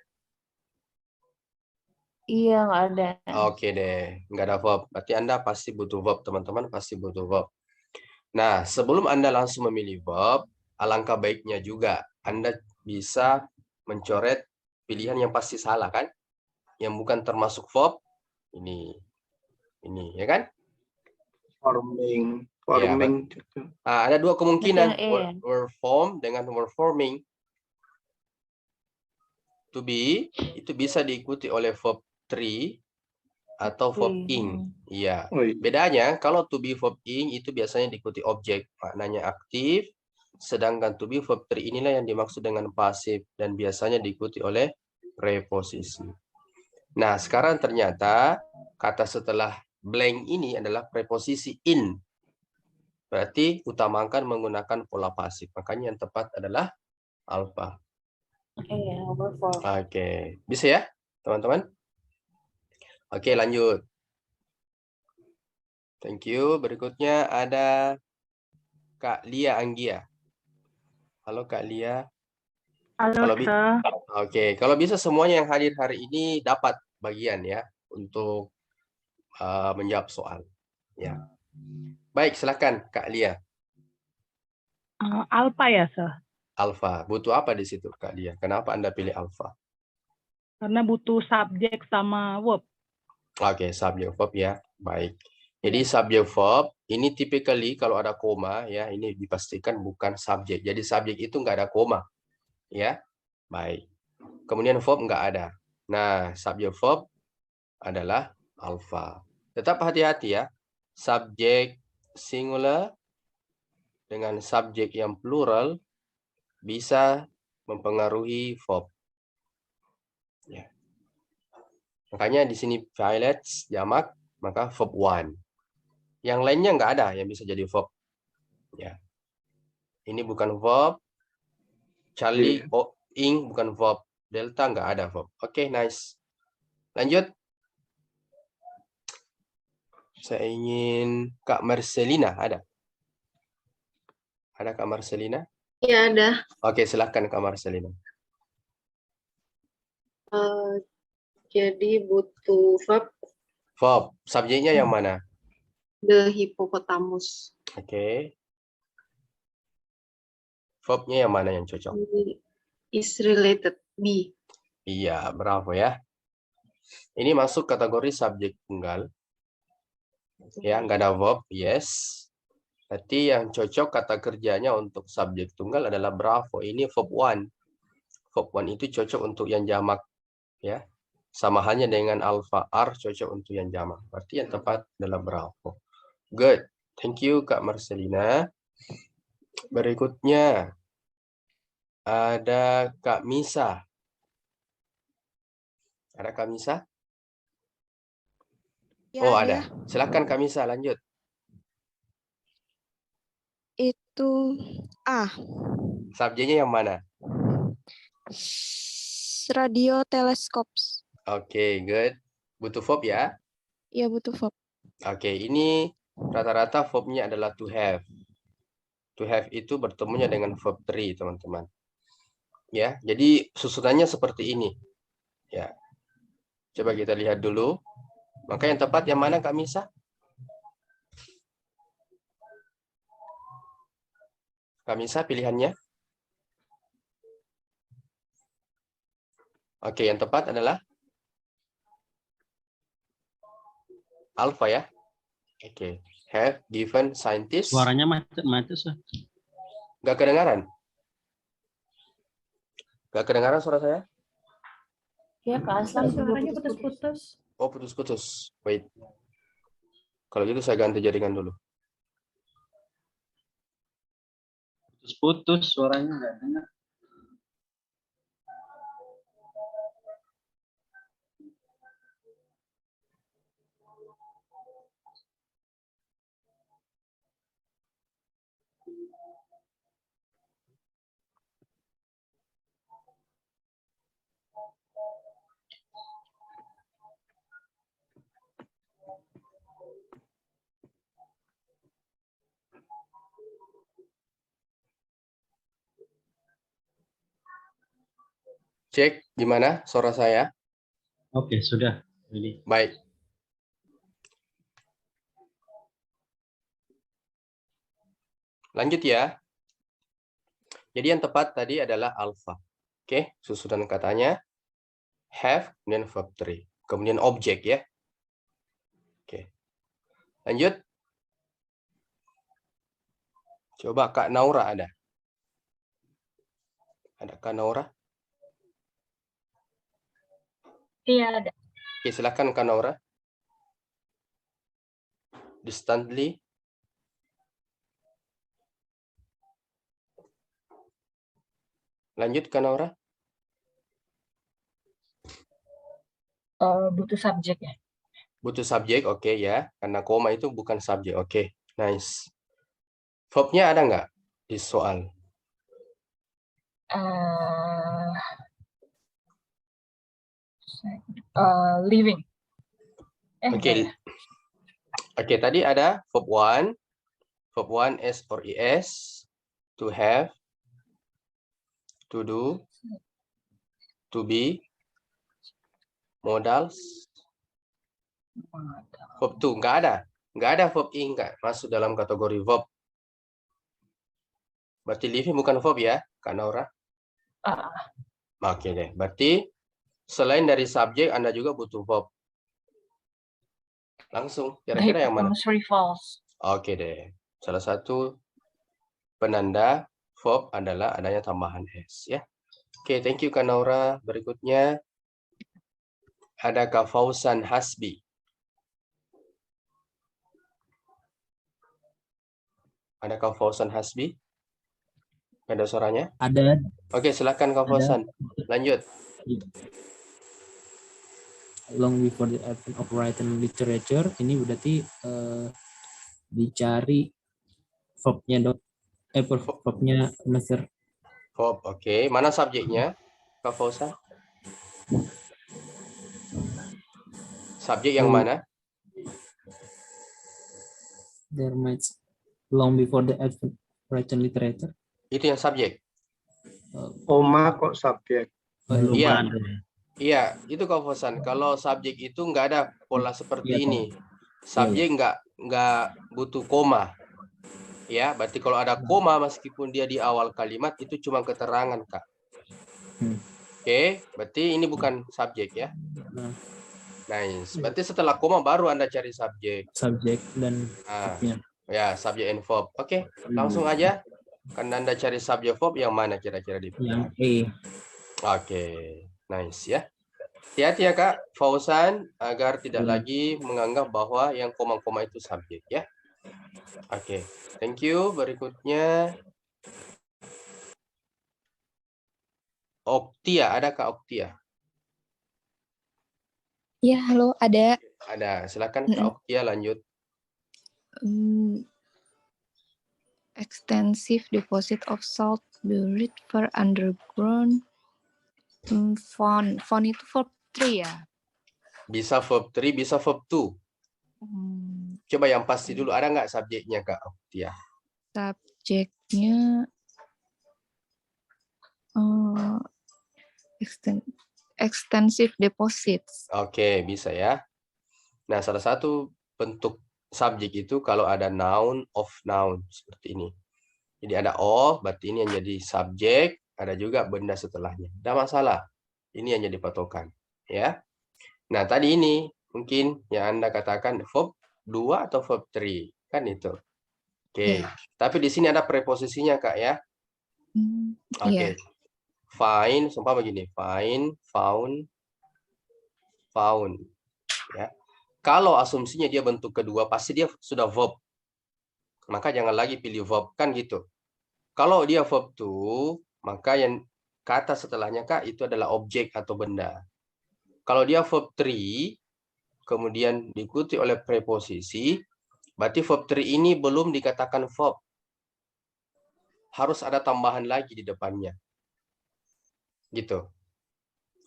Iya, nggak ada. Oke deh, nggak ada verb. Berarti Anda pasti butuh verb, teman-teman pasti butuh verb. Nah, sebelum Anda langsung memilih verb, alangkah baiknya juga Anda bisa mencoret pilihan yang pasti salah kan? Yang bukan termasuk verb, ini, ya kan? Forming. Ya, ada dua kemungkinan, Yang were form dengan were forming. To be, itu bisa diikuti oleh verb 3 atau verb ing. Iya. Bedanya kalau to be verb ing itu biasanya diikuti objek, maknanya aktif, sedangkan to be verb 3 inilah yang dimaksud dengan pasif dan biasanya diikuti oleh preposisi. Nah, sekarang ternyata kata setelah blank ini adalah preposisi in. Berarti utamakan menggunakan pola pasif. Makanya yang tepat adalah alpha. Oke. Bisa ya, teman-teman? Oke, lanjut. Thank you. Berikutnya ada Kak Lia Anggia. Halo Kak Lia. Halo, Sir. Oke, kalau bisa semuanya yang hadir hari ini dapat bagian ya untuk menjawab soal. Ya. Baik, silakan Kak Lia. Alpha ya, Sir. Alpha. Butuh apa di situ Kak Lia? Kenapa Anda pilih alpha? Karena butuh subjek sama verb. Oke, subjek verb ya. Baik. Jadi subjek verb ini typically kalau ada koma ya, ini dipastikan bukan subjek. Jadi subjek itu nggak ada koma. Ya. Baik. Kemudian verb nggak ada. Nah, subjek verb adalah alpha. Tetap hati-hati ya. Subjek singular dengan subjek yang plural bisa mempengaruhi verb. Ya. Makanya di sini violets jamak, maka verb one. Yang lainnya nggak ada yang bisa jadi verb. Ya. Ini bukan verb. Charlie, ing bukan verb. Delta nggak ada verb. Oke, nice. Lanjut. Saya ingin Kak Marcelina, ada? Ada Kak Marcelina? Iya, ada. Oke, silakan Kak Marcelina. Jadi butuh verb. Verb. Subjeknya yang mana? The hippopotamus. Oke. Verbnya yang mana yang cocok? Is related. B. Iya, bravo ya. Ini masuk kategori subjek tunggal. Ya, nggak ada verb, yes. Berarti yang cocok kata kerjanya untuk subjek tunggal adalah bravo. Ini verb one. Verb one itu cocok untuk yang jamak. Ya, sama halnya dengan alpha are cocok untuk yang jamak. Berarti yang tepat adalah bravo. Good. Thank you, Kak Marcelina. Berikutnya ada Kak Misa. Ada Kak Misa? Ya, Oh, ada. Silakan Kak Misa, lanjut. Itu A. Subjeknya yang mana? Radio teleskops. Oke, good. Butuh verb ya? Ya, butuh verb. Oke, ini rata-rata verbnya adalah to have. To have itu bertemunya dengan verb 3, teman-teman. Ya, jadi susunannya seperti ini. Ya. Coba kita lihat dulu. Maka yang tepat yang mana, Kak Misa? Kak Misa pilihannya? Oke, yang tepat adalah alpha ya. Oke, have given scientists. Suaranya macet-macet. Gak kedengaran? Gak kedengaran suara saya? Ya, Kak Aslam juga Suaranya putus-putus. putus-putus. Oh, putus-putus. Wait. Kalau gitu saya ganti jaringan dulu. Putus-putus suaranya nggak dengar. Cek gimana suara saya? Oke, sudah. Ini. Baik. Lanjut ya. Jadi yang tepat tadi adalah alpha. Oke, susunan katanya have, kemudian verb 3. Kemudian objek ya. Oke. Lanjut. Coba Kak Naura ada. Ada Kak Naura? Iya, ada. Oke, silakan Kak Naura. Distantly. Lanjut Kak Naura. Butuh subjek ya. Butuh subjek, oke ya. Karena koma itu bukan subjek. Oke, nice. Verbnya ada nggak di soal? Living. Oke. Oke, tadi ada verb 1. Verb 1 S or ES. To have. To do. To be. Modals. Verb 2 nggak ada. Nggak ada verb ing nggak masuk dalam kategori verb. Berarti living bukan verb ya, Kak Naura? Oke deh. Berarti selain dari subjek, Anda juga butuh verb. Langsung, kira-kira yang mana? False. Oke deh. Salah satu penanda verb adalah adanya tambahan S ya. Oke, thank you Kak Naura. Berikutnya ada Kak Fauzan Hasbi. Ada Kak Fauzan Hasbi? Ada suaranya? Ada. Oke, silakan Kak Fauzan. Lanjut. Long before the advent of written literature, ini berarti dicari verbnya dok. Verbnya Master. Verb, oke. Mana subjeknya, Kak Fauzan? Subjek yang mana? There might long before the advent of written literature. Itu yang subjek. Koma kok subjek. Iya. Iya, itu Kak Fauzan. Kalau subjek itu nggak ada pola seperti ini. Subjek nggak butuh koma. Ya, berarti kalau ada koma meskipun dia di awal kalimat itu cuma keterangan, Kak. Oke, berarti ini bukan subjek ya. Nice. Berarti setelah koma baru Anda cari subjek. Subjek dan verbnya. Ya, subjek and verb. Oke, langsung aja. Kan Anda cari subjek verb yang mana kira-kira di Yang E. Oke, nice ya. Hati-hati ya Kak, Fauzan, agar tidak lagi menganggap bahwa yang koma-koma itu subjek ya. Oke, thank you. Berikutnya Oktia, ada Kak Oktia? Ya, halo, ada. Ada, silakan Kak Oktia lanjut. Extensive deposit of salt buried for underground. Font itu verb 3 ya? Bisa verb 3, bisa verb 2. Coba yang pasti dulu, ada nggak subjeknya Kak Oktia? Subjeknya extensive deposits. Oke, bisa ya. Nah, salah satu bentuk subjek itu kalau ada noun of noun seperti ini. Jadi ada of, berarti ini yang jadi subjek, ada juga benda setelahnya. Tidak masalah. Ini yang jadi patokan, ya. Nah, tadi ini mungkin yang Anda katakan verb 2 atau verb 3, kan itu. Oke. Tapi di sini ada preposisinya, Kak ya. Oke. Find, sumpah begini, find, found, found. Ya. Kalau asumsinya dia bentuk kedua, pasti dia sudah verb. Maka jangan lagi pilih verb, kan gitu. Kalau dia verb to, maka yang kata setelahnya Kak itu adalah objek atau benda. Kalau dia verb 3, kemudian diikuti oleh preposisi, berarti verb 3 ini belum dikatakan verb. Harus ada tambahan lagi di depannya. Gitu.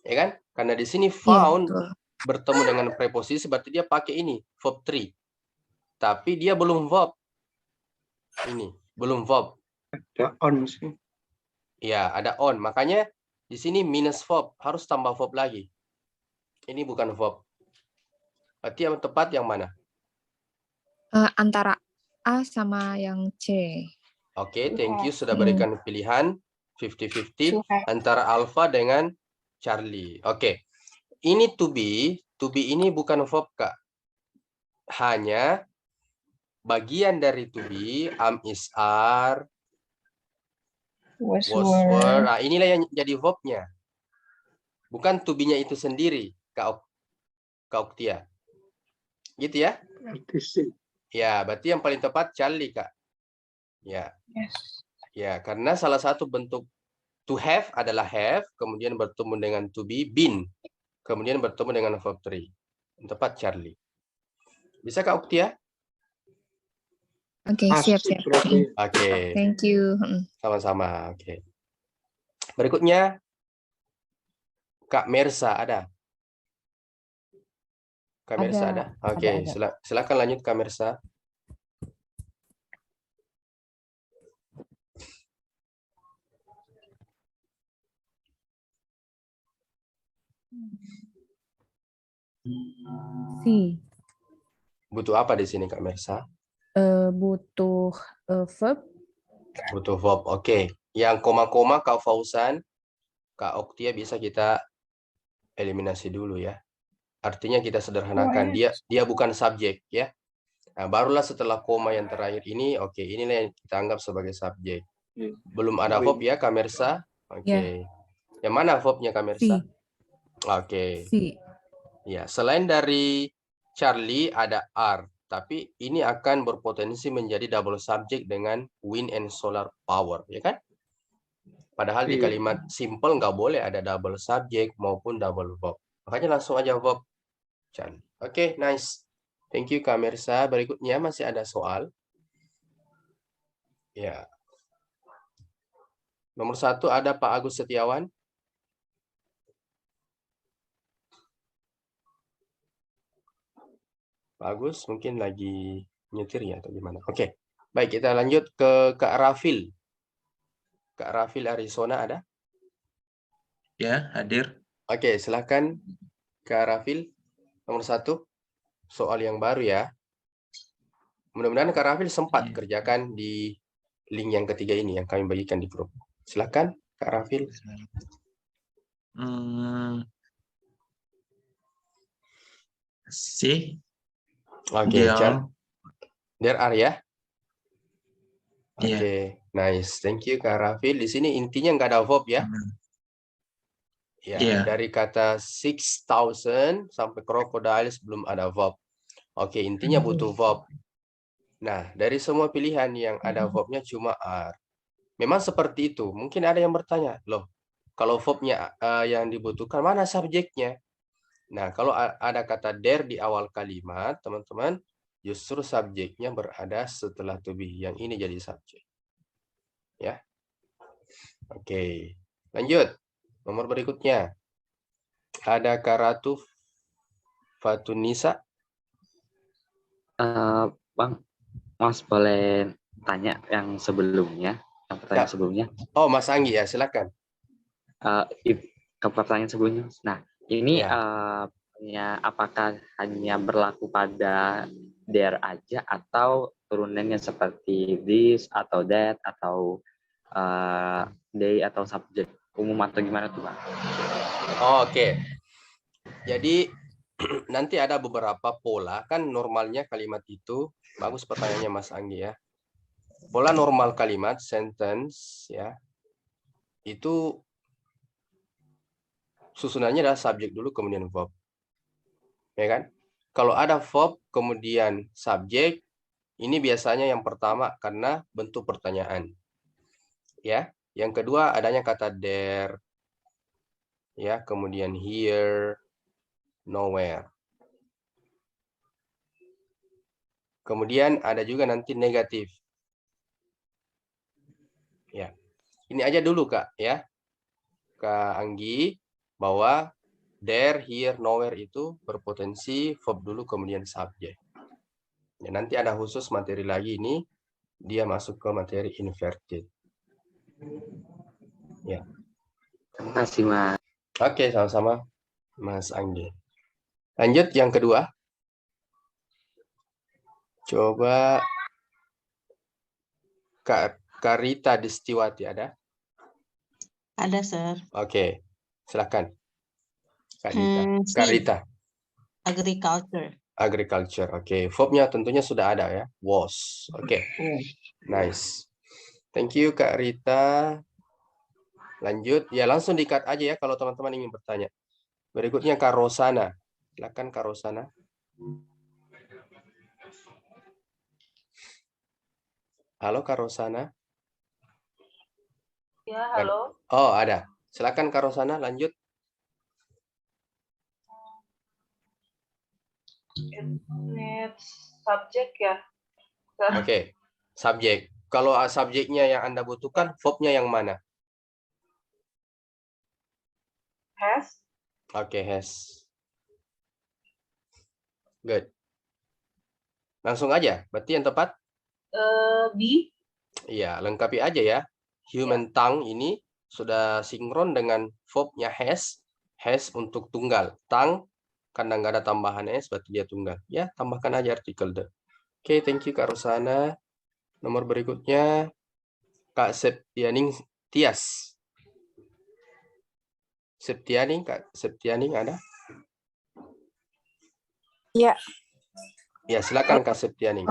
Ya kan? Karena di sini found bertemu dengan preposisi, berarti dia pakai ini, verb 3. Tapi dia belum verb. Ini, belum verb. Ada on sih. Ya, ada on. Makanya di sini minus verb, harus tambah verb lagi. Ini bukan verb. Berarti yang tepat yang mana? Antara A sama yang C. Oke, thank you sudah berikan pilihan 50-50 antara Alpha dengan Charlie. Oke. Ini to be ini bukan verb, Kak. Hanya bagian dari to be, am, is, are, was, were. Nah, inilah yang jadi verbnya. Bukan to be-nya itu sendiri, Kak Oktia. Gitu ya? Ya, berarti yang paling tepat Charlie, Kak. Ya. Ya, karena salah satu bentuk to have adalah have, kemudian bertemu dengan to be, been. Kemudian bertemu dengan verb 3. Yang tepat Charlie. Bisa Kak Oktia? Oke, siap-siap. Oke. Thank you. Sama-sama. Oke. Berikutnya Kak Mersa ada? Kak Mersa ada? Oke, silakan lanjut Kak Mersa. Butuh apa di sini Kak Mersa? Butuh verb. Butuh verb. Oke. Yang koma-koma Kak Fauzan, Kak Oktia bisa kita eliminasi dulu ya. Artinya kita sederhanakan, dia bukan subjek ya. Nah, barulah setelah koma yang terakhir ini, oke, inilah yang kita anggap sebagai subjek. Belum ada verb ya Kak Mersa? Oke. Yang mana verbnya Kak Mersa? Oke. Ya, selain dari Charlie ada are, tapi ini akan berpotensi menjadi double subject dengan wind and solar power, ya kan? Padahal di kalimat simple nggak boleh ada double subject maupun double verb. Makanya langsung aja verb. Oke, nice. Thank you Kak Mersa. Berikutnya masih ada soal. Ya. Nomor 1 ada Pak Agus Setiawan. Pak Agus mungkin lagi nyetir ya atau gimana? Oke. Baik, kita lanjut ke Kak Rafil. Kak Rafil Arizona ada? Ya, hadir. Oke, silakan Kak Rafil. Nomor 1. Soal yang baru ya. Mudah-mudahan Kak Rafil sempat kerjakan di link yang ketiga ini yang kami bagikan di grup. Silakan Kak Rafil. See, Oke, Dia- there are ya. Oke, Iya. nice. Thank you Kak Rafil. Di sini intinya nggak ada verb ya. Ya, Iya. dari kata 6,000 sampai crocodiles belum ada verb. Oke, intinya butuh verb. Nah, dari semua pilihan yang ada verbnya cuma are. Memang seperti itu. Mungkin ada yang bertanya, loh, kalau verbnya yang dibutuhkan mana subjeknya? Nah, kalau ada kata there di awal kalimat, teman-teman, justru subjeknya berada setelah to be. Yang ini jadi subjek. Ya. Oke, lanjut. Nomor berikutnya. Ada Karatu Fatunisa. Bang, Mas boleh tanya yang sebelumnya, yang pertanyaan Ya. sebelumnya? Oh, Mas Anggi ya, silakan. Ke pertanyaan sebelumnya. Nah, ini Ya. apakah hanya berlaku pada there aja atau turunannya seperti this atau that atau they atau subjek umum atau gimana tuh, Bang? Oh, oke. Jadi nanti ada beberapa pola, kan normalnya kalimat itu, bagus pertanyaannya Mas Anggi ya. Pola normal kalimat, sentence ya, itu susunannya adalah subjek dulu kemudian verb. Ya kan? Kalau ada verb kemudian subjek, ini biasanya yang pertama karena bentuk pertanyaan. Ya, yang kedua adanya kata there, ya, kemudian here, nowhere. Kemudian ada juga nanti negatif. Ya, ini aja dulu Kak ya, Kak Anggi, bahwa there, here, nowhere itu berpotensi verb dulu kemudian subjek. Ya, nanti ada khusus materi lagi ini, dia masuk ke materi inverted. Ya. Terima kasih, Mas. Oke, sama-sama Mas Anggi. Lanjut yang kedua. Coba Kak Rita Distiwati ada? Ada, Sir. Oke, silakan. Kak Rita. C. Kak Rita. Agriculture. Agriculture. Oke, verbnya tentunya sudah ada ya. Was. Oke. Nice. Thank you Kak Rita. Lanjut. Ya, langsung di-cut aja ya kalau teman-teman ingin bertanya. Berikutnya Kak Rosana. Silakan Kak Rosana. Halo Kak Rosana. Ya, halo. Oh, ada. Silakan Kak Rosana, lanjut. Ini subjek ya. Oke, subjek. Kalau subjeknya yang Anda butuhkan, verbnya yang mana? Has. Oke, has. Good. Langsung aja, berarti yang tepat? Be. Iya, lengkapi aja ya. Human tongue ini sudah sinkron dengan verbnya has. Has untuk tunggal. Tongue, karena nggak ada tambahan s, berarti dia tunggal. Ya, tambahkan aja artikel the. Oke, thank you Kak Rosana. Nomor berikutnya, Kak Septianing Tias. Septianing, Kak Septianing ada? Ya. Ya, silakan Kak Septianing.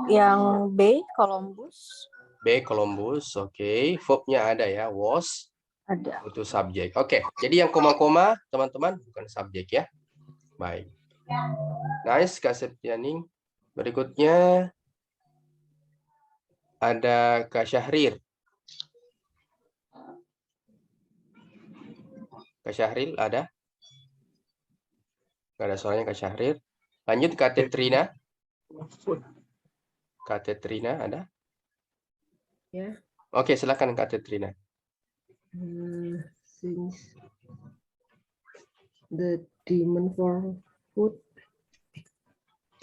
Yang B, Columbus. B, Columbus. Oke, verbnya ada ya, was. Ada. Itu subjek. Oke, jadi yang koma-koma, teman-teman, bukan subjek ya. Baik. Nice, Kak Septianing. Berikutnya, ada Kak Syahrir. Kak Syahril ada? Nggak ada suaranya Kak Syahrir. Lanjut Kak Tetrina. Kak Tetrina ada? Ya. Oke, silakan Kak Tetrina. Since the demand for food.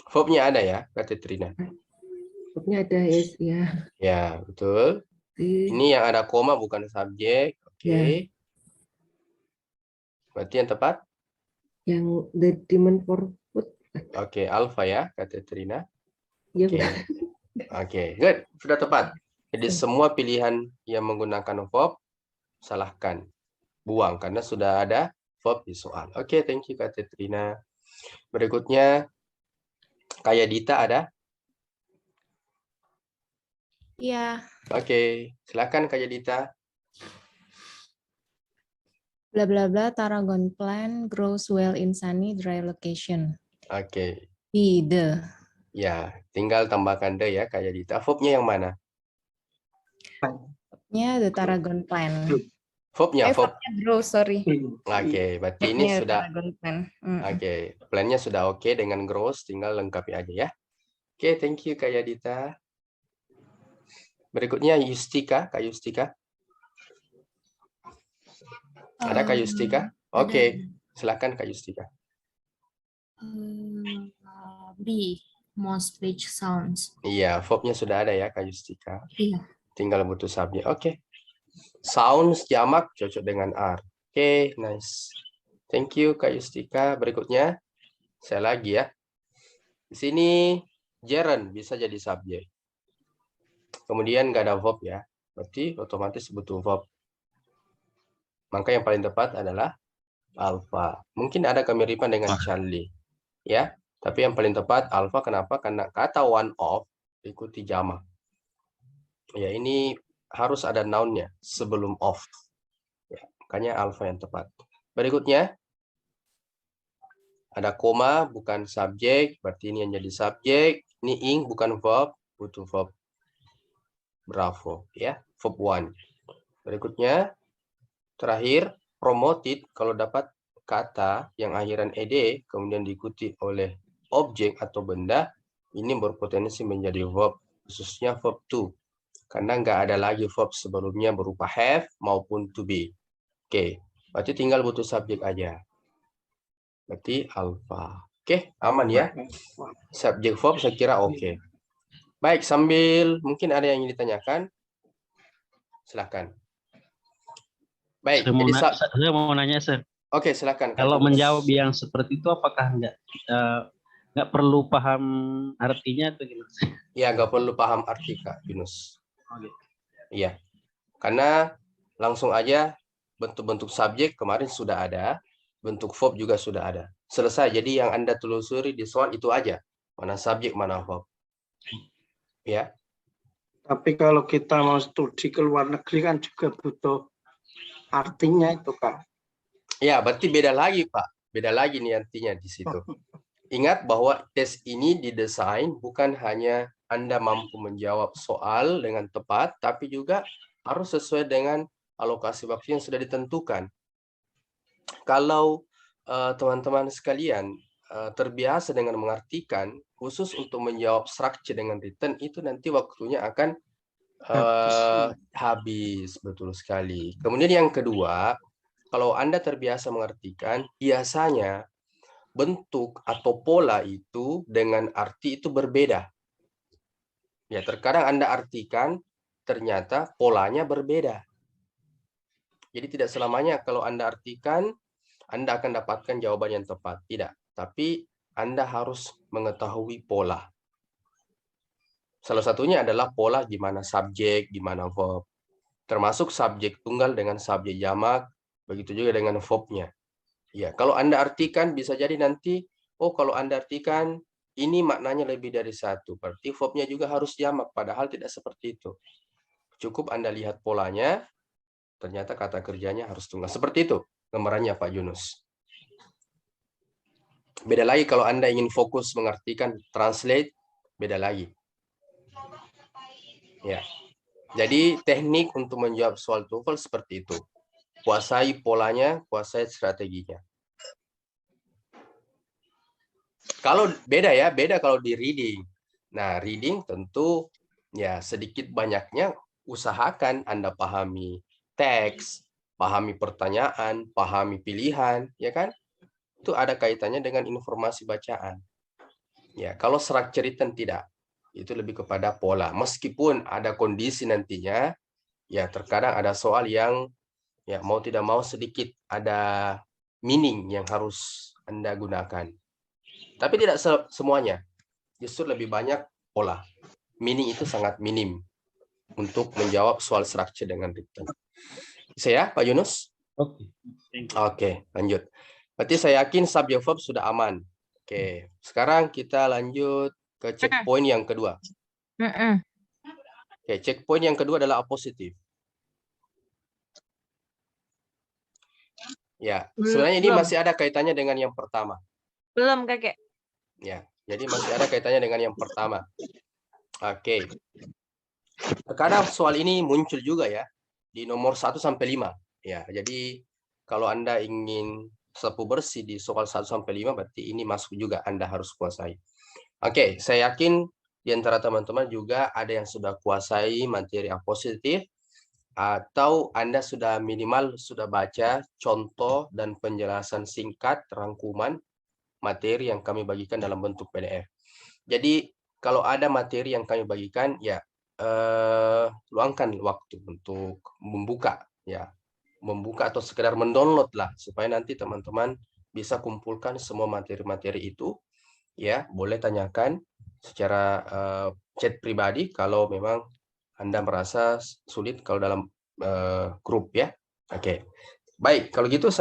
Verbnya ada ya, Kak Tetrina? Verbnya ada ya. Ya, betul. Ini yang ada koma bukan subjek. Oke. Ya. Berarti yang tepat? Yang the demand for food. Oke, alpha ya, Kak Tetrina. Ya, Oke. benar. Oke, good. Sudah tepat. Jadi semua pilihan yang menggunakan verb salahkan. Buang karena sudah ada verb di soal. Oke, thank you Kak Tetrina. Berikutnya Kaya Dita ada? Iya. Oke, silakan Kaya Dita. Bla bla bla Tarragon plant grows well in sunny dry location. Oke. B, the. Ya, tinggal tambahkan the ya Kaya Dita. Verbnya yang mana? Nya the Tarragon plant. Verbnya verb. Verbnya grow, sorry. Oke, berarti ini Verbnya sudah Tarragon plant. Oke, plannya sudah oke dengan grows, tinggal lengkapi aja ya. Oke, thank you Kak Yadita. Berikutnya Yustika, Kak Yustika. Ada Kak Yustika? Oke, silakan Kak Yustika. B, most speech sounds. Iya, verbnya sudah ada ya Kak Yustika. Iya. Tinggal butuh subjek. Oke. Sounds jamak cocok dengan are. Oke, nice. Thank you Kak Yustika. Berikutnya saya lagi ya. Di sini gerund bisa jadi subjek. Kemudian nggak ada verb ya. Berarti otomatis butuh verb. Maka yang paling tepat adalah alpha. Mungkin ada kemiripan dengan Charlie. Ya, tapi yang paling tepat alpha. Kenapa? Karena kata one of ikuti jamak. Ya, ini harus ada noun-nya sebelum of. Ya, makanya alpha yang tepat. Berikutnya ada koma bukan subjek, berarti ini yang jadi subjek. Ini ing bukan verb, butuh verb. Bravo, ya, verb one. Berikutnya terakhir promoted kalau dapat kata yang akhiran ed kemudian diikuti oleh objek atau benda, ini berpotensi menjadi verb, khususnya verb to. Karena nggak ada lagi verb sebelumnya berupa have maupun to be. Oke, berarti tinggal butuh subjek aja. Berarti alpha. Oke, aman ya. Subjek verb saya kira oke. Baik, sambil mungkin ada yang ingin ditanyakan. Silahkan. Baik, saya mau nanya, Sir. Oke, silakan. Kalau menjawab yang seperti itu, apakah nggak perlu paham artinya atau gimana? Ya, nggak perlu paham arti Kak Yunus. Iya, karena langsung aja bentuk-bentuk subjek kemarin sudah ada, bentuk verb juga sudah ada. Selesai, jadi yang Anda telusuri di soal itu aja. Mana subjek, mana verb. Ya. Tapi kalau kita mau studi ke luar negeri kan juga butuh artinya itu, Kak. Ya, berarti beda lagi, Pak. Beda lagi nih artinya di situ. Ingat bahwa tes ini didesain bukan hanya Anda mampu menjawab soal dengan tepat, tapi juga harus sesuai dengan alokasi waktu yang sudah ditentukan. Kalau teman-teman sekalian terbiasa dengan mengartikan, khusus untuk menjawab structure dengan written, itu nanti waktunya akan habis, betul sekali. Kemudian yang kedua, kalau Anda terbiasa mengartikan, biasanya bentuk atau pola itu dengan arti itu berbeda. Ya, terkadang Anda artikan, ternyata polanya berbeda. Jadi tidak selamanya kalau Anda artikan, Anda akan dapatkan jawaban yang tepat. Tidak. Tapi Anda harus mengetahui pola. Salah satunya adalah pola gimana subjek, gimana verb. Termasuk subjek tunggal dengan subjek jamak, begitu juga dengan verbnya. Ya, kalau Anda artikan bisa jadi nanti, oh kalau Anda artikan ini maknanya lebih dari satu, berarti verbnya juga harus jamak, padahal tidak seperti itu. Cukup Anda lihat polanya, ternyata kata kerjanya harus tunggal. Seperti itu gambarannya Pak Yunus. Beda lagi kalau Anda ingin fokus mengartikan translate, beda lagi. Ya. Jadi teknik untuk menjawab soal TOEFL seperti itu. Kuasai polanya, kuasai strateginya. Kalau beda ya, beda kalau di reading. Nah, reading tentu ya sedikit banyaknya usahakan Anda pahami teks, pahami pertanyaan, pahami pilihan, ya kan? Itu ada kaitannya dengan informasi bacaan. Ya, kalau structure written tidak. Itu lebih kepada pola. Meskipun ada kondisi nantinya, ya terkadang ada soal yang ya mau tidak mau sedikit ada meaning yang harus Anda gunakan. Tapi tidak semuanya. Justru lebih banyak pola. Meaning itu sangat minim untuk menjawab soal structure dengan written. Bisa ya, Pak Yunus? Oke. Oke, lanjut. Berarti saya yakin subject verb sudah aman. Oke, sekarang kita lanjut ke checkpoint yang kedua. Oke, checkpoint yang kedua adalah apositif. Ya, sebenarnya ini Belum. masih ada kaitannya dengan yang pertama. Belum, Kakek. Ya, jadi masih ada kaitannya dengan yang pertama. Oke. Terkadang soal ini muncul juga ya di nomor 1 sampai 5. Ya, jadi kalau Anda ingin sapu bersih di soal 1 sampai 5 berarti ini masuk juga Anda harus kuasai. Oke, saya yakin di antara teman-teman juga ada yang sudah kuasai materi apositif atau Anda sudah minimal sudah baca contoh dan penjelasan singkat rangkuman materi yang kami bagikan dalam bentuk PDF. Jadi kalau ada materi yang kami bagikan ya luangkan waktu untuk membuka atau sekedar mendownload lah supaya nanti teman-teman bisa kumpulkan semua materi-materi itu ya, boleh tanyakan secara chat pribadi kalau memang Anda merasa sulit kalau dalam grup ya. Oke. Baik, kalau gitu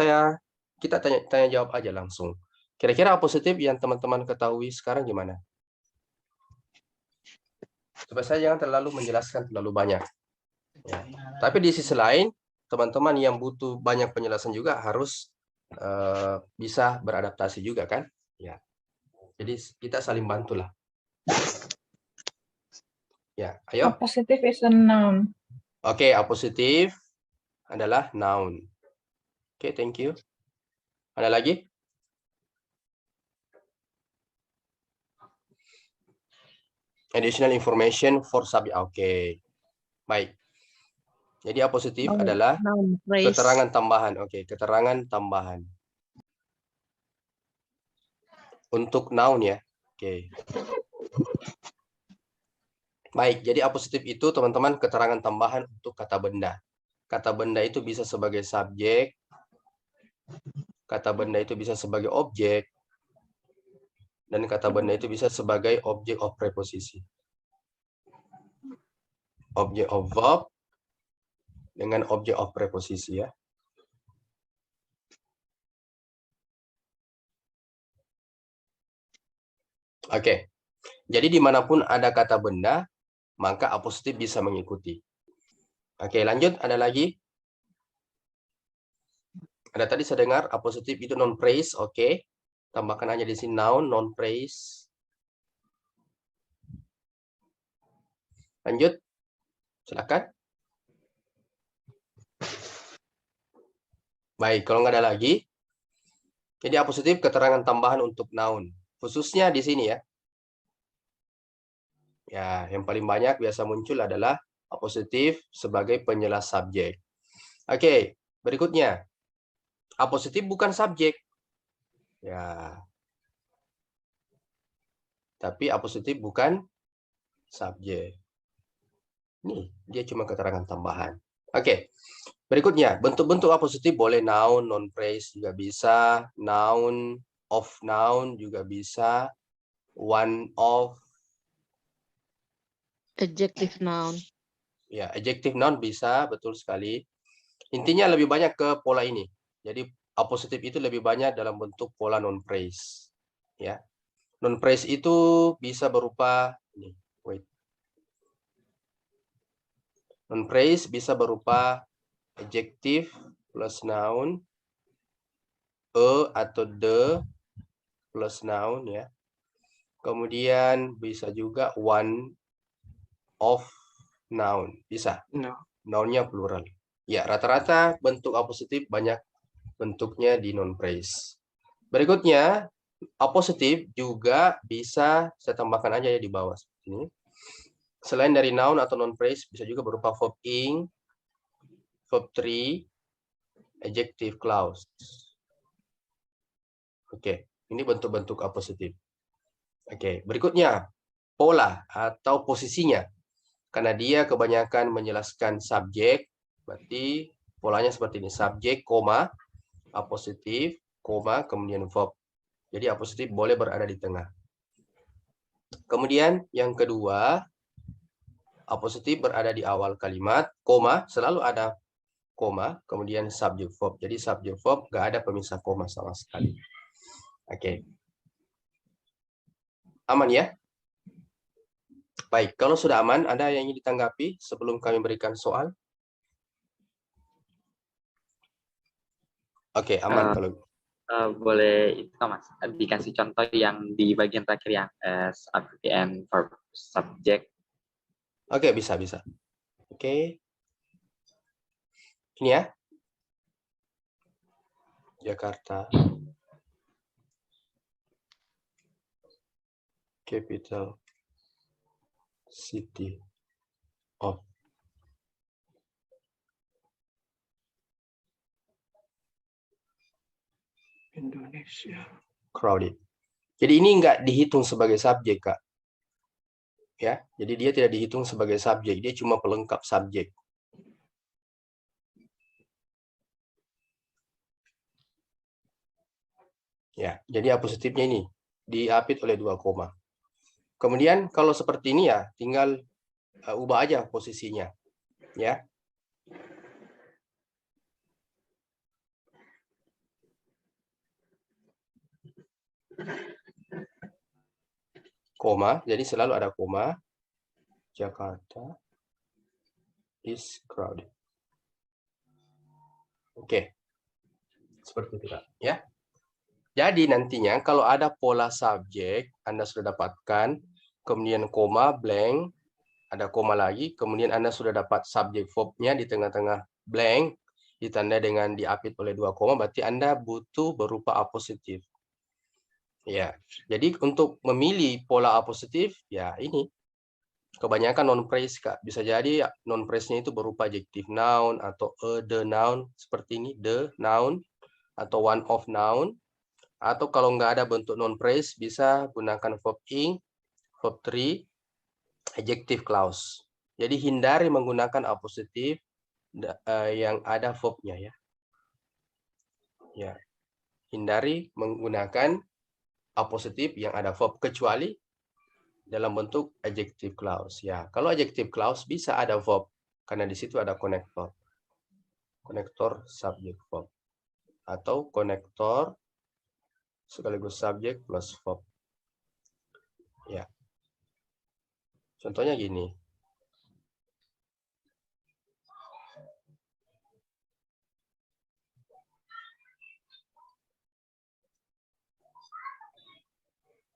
kita tanya jawab aja langsung. Kira-kira apositif yang teman-teman ketahui sekarang gimana? Supaya saya jangan terlalu menjelaskan terlalu banyak. Ya. Tapi di sisi lain, teman-teman yang butuh banyak penjelasan juga harus bisa beradaptasi juga kan? Ya. Jadi kita saling bantulah. Ya, ayo. Positive is a noun. Oke, apositif adalah noun. Oke, thank you. Ada lagi? Additional information for subject. Oke. Baik. Jadi apositif adalah keterangan tambahan. Oke, keterangan tambahan. Untuk noun ya. Oke. Baik, jadi apositif itu teman-teman keterangan tambahan untuk kata benda. Kata benda itu bisa sebagai subjek, kata benda itu bisa sebagai objek, dan kata benda itu bisa sebagai objek of preposisi. Objek of verb dengan objek of preposisi ya. Oke, jadi dimanapun ada kata benda, maka apositif bisa mengikuti. Oke, lanjut. Ada lagi? Ada tadi saya dengar apositif itu non phrase. Oke, tambahkan aja di sini noun non phrase. Lanjut, silakan. Baik, kalau nggak ada lagi, jadi apositif keterangan tambahan untuk noun, khususnya di sini ya. Ya, yang paling banyak biasa muncul adalah apositif sebagai penjelas subjek. Oke, berikutnya. Apositif bukan subjek. Ya. Tapi apositif bukan subjek. Nih, dia cuma keterangan tambahan. Oke. Berikutnya, bentuk-bentuk apositif boleh noun, non phrase juga bisa, noun, of noun juga bisa, one of, Adjective noun. ya, adjective noun bisa, betul sekali. Intinya lebih banyak ke pola ini. Jadi apositif itu lebih banyak dalam bentuk pola non phrase. Ya. Non phrase itu bisa berupa ini, wait. Non phrase bisa berupa adjective plus noun, atau the plus noun ya. Kemudian bisa juga one of noun, bisa. Nounnya plural. Ya, rata-rata bentuk apositif banyak bentuknya di non phrase. Berikutnya, apositif juga bisa saya tambahkan aja ya di bawah seperti ini. Selain dari noun atau non phrase bisa juga berupa verb ing, verb 3, adjective clause. Oke, ini bentuk-bentuk apositif. Oke, berikutnya pola atau posisinya. Karena dia kebanyakan menjelaskan subjek, berarti polanya seperti ini. Subjek, koma, apositif, koma, kemudian verb. Jadi apositif boleh berada di tengah. Kemudian yang kedua, apositif berada di awal kalimat, koma, selalu ada koma, kemudian subject verb. Jadi subject verb nggak ada pemisah koma sama sekali. Oke. Aman ya? Baik, kalau sudah aman, ada yang ingin ditanggapi sebelum kami berikan soal? Oke, aman kalau Boleh itu Mas, dikasih contoh yang di bagian terakhir yang subject and verb subject. Oke, bisa. Oke. Ini ya. Jakarta. Capital City of Indonesia. Crowded. Jadi ini enggak dihitung sebagai subjek, Kak. Ya, jadi dia tidak dihitung sebagai subjek, dia cuma pelengkap subjek. Ya, jadi apositifnya ini diapit oleh 2 koma. Kemudian kalau seperti ini ya, tinggal ubah aja posisinya, ya. Koma, jadi selalu ada koma. Jakarta is crowded. Oke. Seperti itu, Kak, ya. Jadi nantinya kalau ada pola subjek, Anda sudah dapatkan, kemudian koma, blank, ada koma lagi, kemudian Anda sudah dapat subjek verb-nya di tengah-tengah blank, ditandai dengan diapit oleh 2 koma, berarti Anda butuh berupa apositif. Ya, jadi untuk memilih pola apositif, ya ini. Kebanyakan non-phrase, Kak. Bisa jadi non-phrase-nya itu berupa adjective noun atau the noun, seperti ini, the noun, atau one of noun. Atau kalau nggak ada bentuk non-phrase, bisa gunakan verb ing, verb 3, adjective clause. Jadi hindari menggunakan apositif yang ada verb-nya ya. Ya. Hindari menggunakan apositif yang ada verb kecuali dalam bentuk adjective clause ya. Kalau adjective clause bisa ada verb karena di situ ada konektor. Konektor subject verb atau konektor sekaligus subjek plus verb. Ya. Contohnya gini.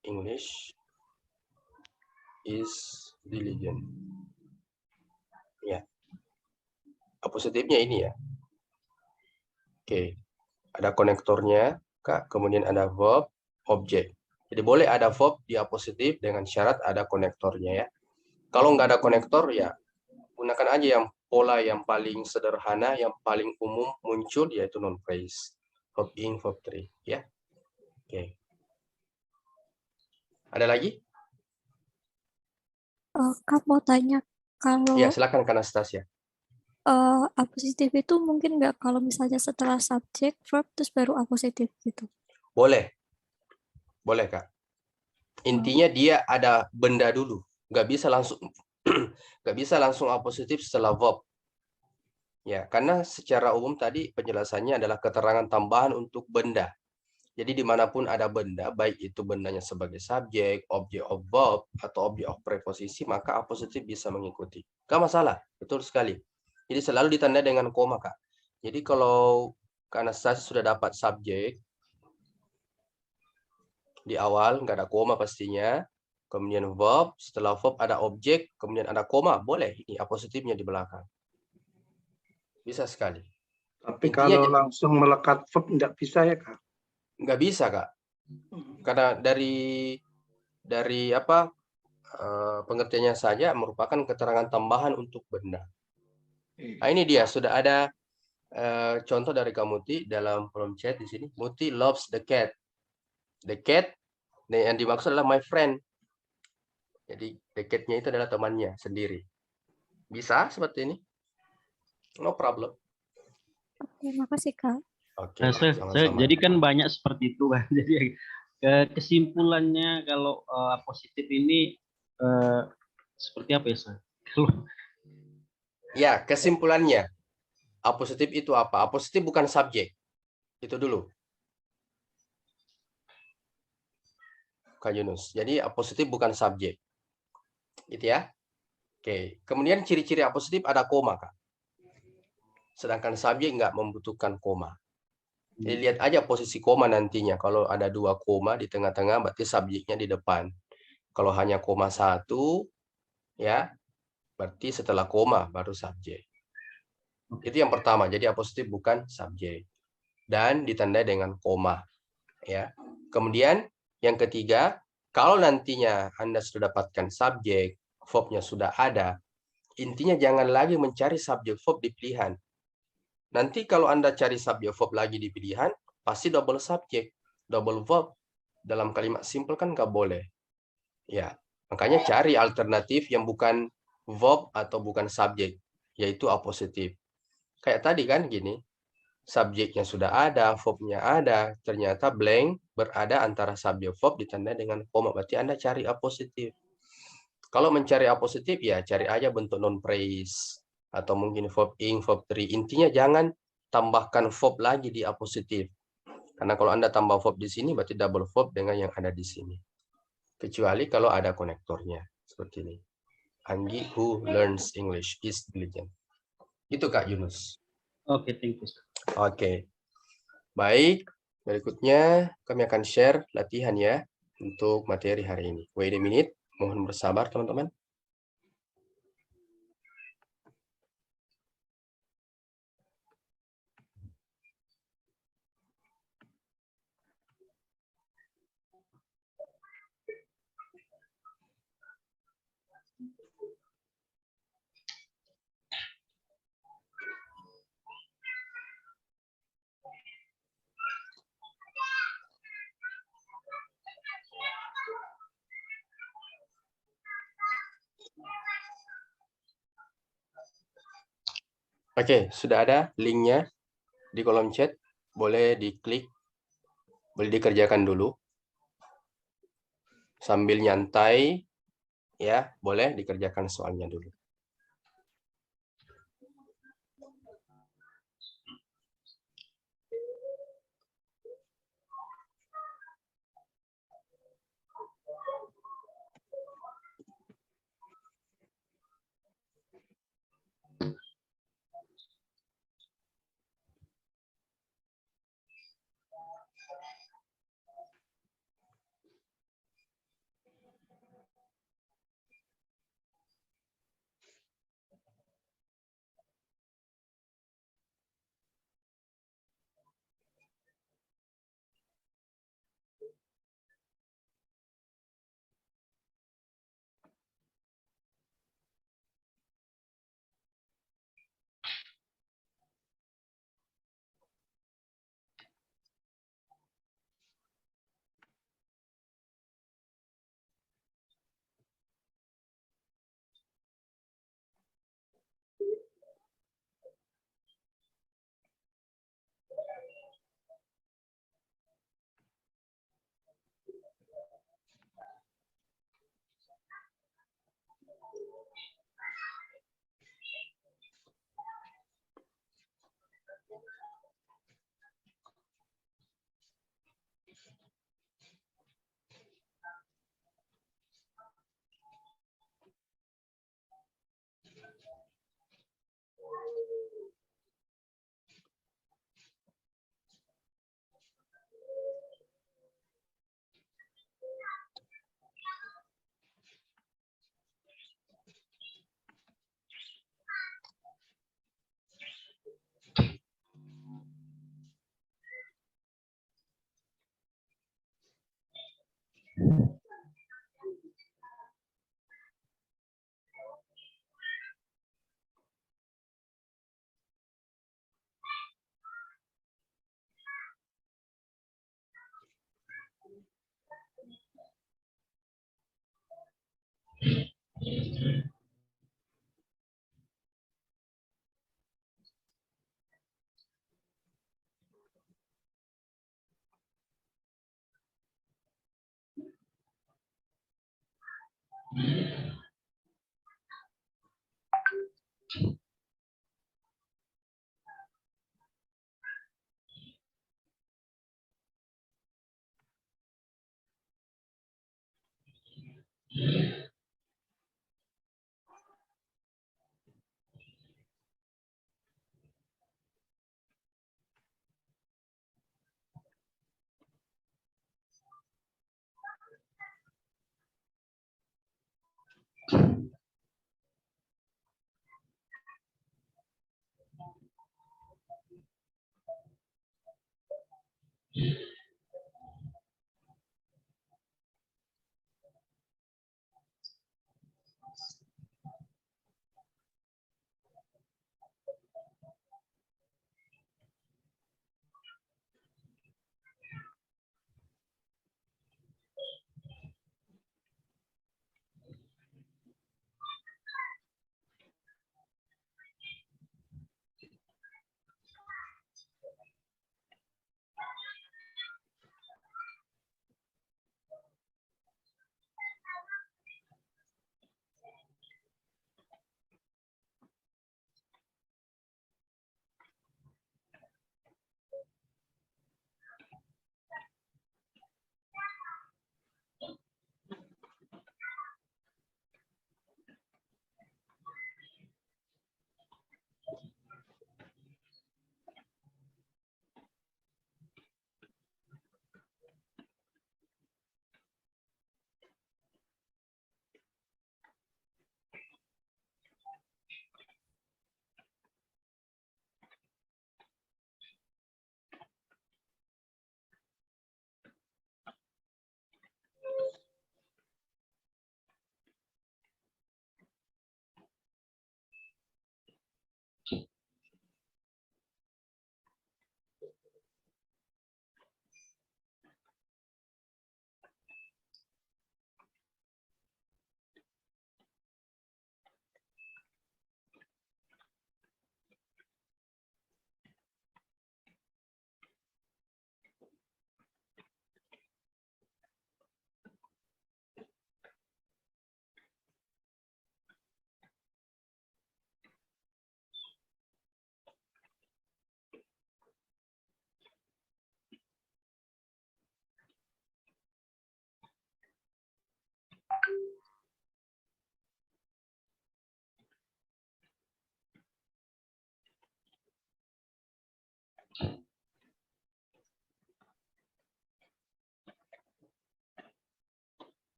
English is diligent. Ya. Apositifnya ini ya. Oke. Ada konektornya, Kak. Kemudian ada verb, objek. Jadi boleh ada verb di apositif dengan syarat ada konektornya ya. Kalau nggak ada konektor ya gunakan aja yang pola yang paling sederhana, yang paling umum muncul yaitu non-phrase. Verb ing, verb 3 ya. Oke. Ada lagi? Kak mau tanya, kalau Ya, silakan Kak Anastasia. apositif itu mungkin nggak kalau misalnya setelah subjek, verb, terus baru apositif gitu? Boleh. Boleh, Kak. Intinya dia ada benda dulu. Nggak bisa langsung apositif setelah verb. Ya, karena secara umum tadi penjelasannya adalah keterangan tambahan untuk benda. Jadi dimanapun ada benda, baik itu bendanya sebagai subjek, objek of verb, atau objek of preposisi, maka apositif bisa mengikuti. Nggak masalah, betul sekali. Jadi selalu ditandai dengan koma, Kak. Jadi kalau Kak Anastasia sudah dapat subjek, di awal nggak ada koma pastinya, kemudian verb, setelah verb ada objek, kemudian ada koma, boleh ini apositifnya di belakang. Bisa sekali. Tapi Intinya kalau langsung melekat verb nggak bisa ya, Kak? Nggak bisa, Kak. Karena dari pengertiannya saja merupakan keterangan tambahan untuk benda. Nah, ini dia sudah ada contoh dari Kak Muti dalam kolom chat di sini. Muti loves the cat. The cat yang dimaksud adalah my friend. Jadi the cat-nya itu adalah temannya sendiri. Bisa seperti ini? No problem. Oke, makasih Kak. Oke, Jadi kan banyak seperti itu kan. Jadi Kesimpulannya kalau positif ini seperti apa ya, Sir? Kalau Ya, kesimpulannya apositif itu apa? Apositif bukan subjek. Itu dulu, Kak Yunus. Jadi apositif bukan subjek. Gitu ya. Oke. Kemudian ciri-ciri apositif ada koma, Kak. Sedangkan subjek nggak membutuhkan koma. Jadi lihat aja posisi koma nantinya. Kalau ada 2 koma di tengah-tengah, berarti subjeknya di depan. Kalau hanya koma 1, ya, berarti setelah koma baru subjek. Itu yang pertama. Jadi apositif bukan subjek. Dan ditandai dengan koma. Ya. Kemudian yang ketiga, kalau nantinya Anda sudah dapatkan subjek, verb-nya sudah ada, intinya jangan lagi mencari subjek verb di pilihan. Nanti kalau Anda cari subjek verb lagi di pilihan, pasti double subjek, double verb. Dalam kalimat simple kan nggak boleh. Ya, makanya cari alternatif yang bukan verb atau bukan subjek, yaitu apositif. Kayak tadi kan gini, subjeknya sudah ada, verb-nya ada, ternyata blank berada antara subjek verb ditandai dengan koma, berarti Anda cari apositif. Kalau mencari apositif, ya cari aja bentuk non phrase atau mungkin verb ing, verb 3. Intinya jangan tambahkan verb lagi di apositif. Karena kalau Anda tambah verb di sini, berarti double verb dengan yang ada di sini. Kecuali kalau ada konektornya. Seperti ini. Anggi who learns English is diligent. Itu Kak Yunus. Oke, thank you. Oke. Baik, berikutnya kami akan share latihan ya untuk materi hari ini. Wait a minute, mohon bersabar teman-teman. Oke, sudah ada linknya di kolom chat. Boleh diklik, boleh dikerjakan dulu. Sambil nyantai, ya, boleh dikerjakan soalnya dulu.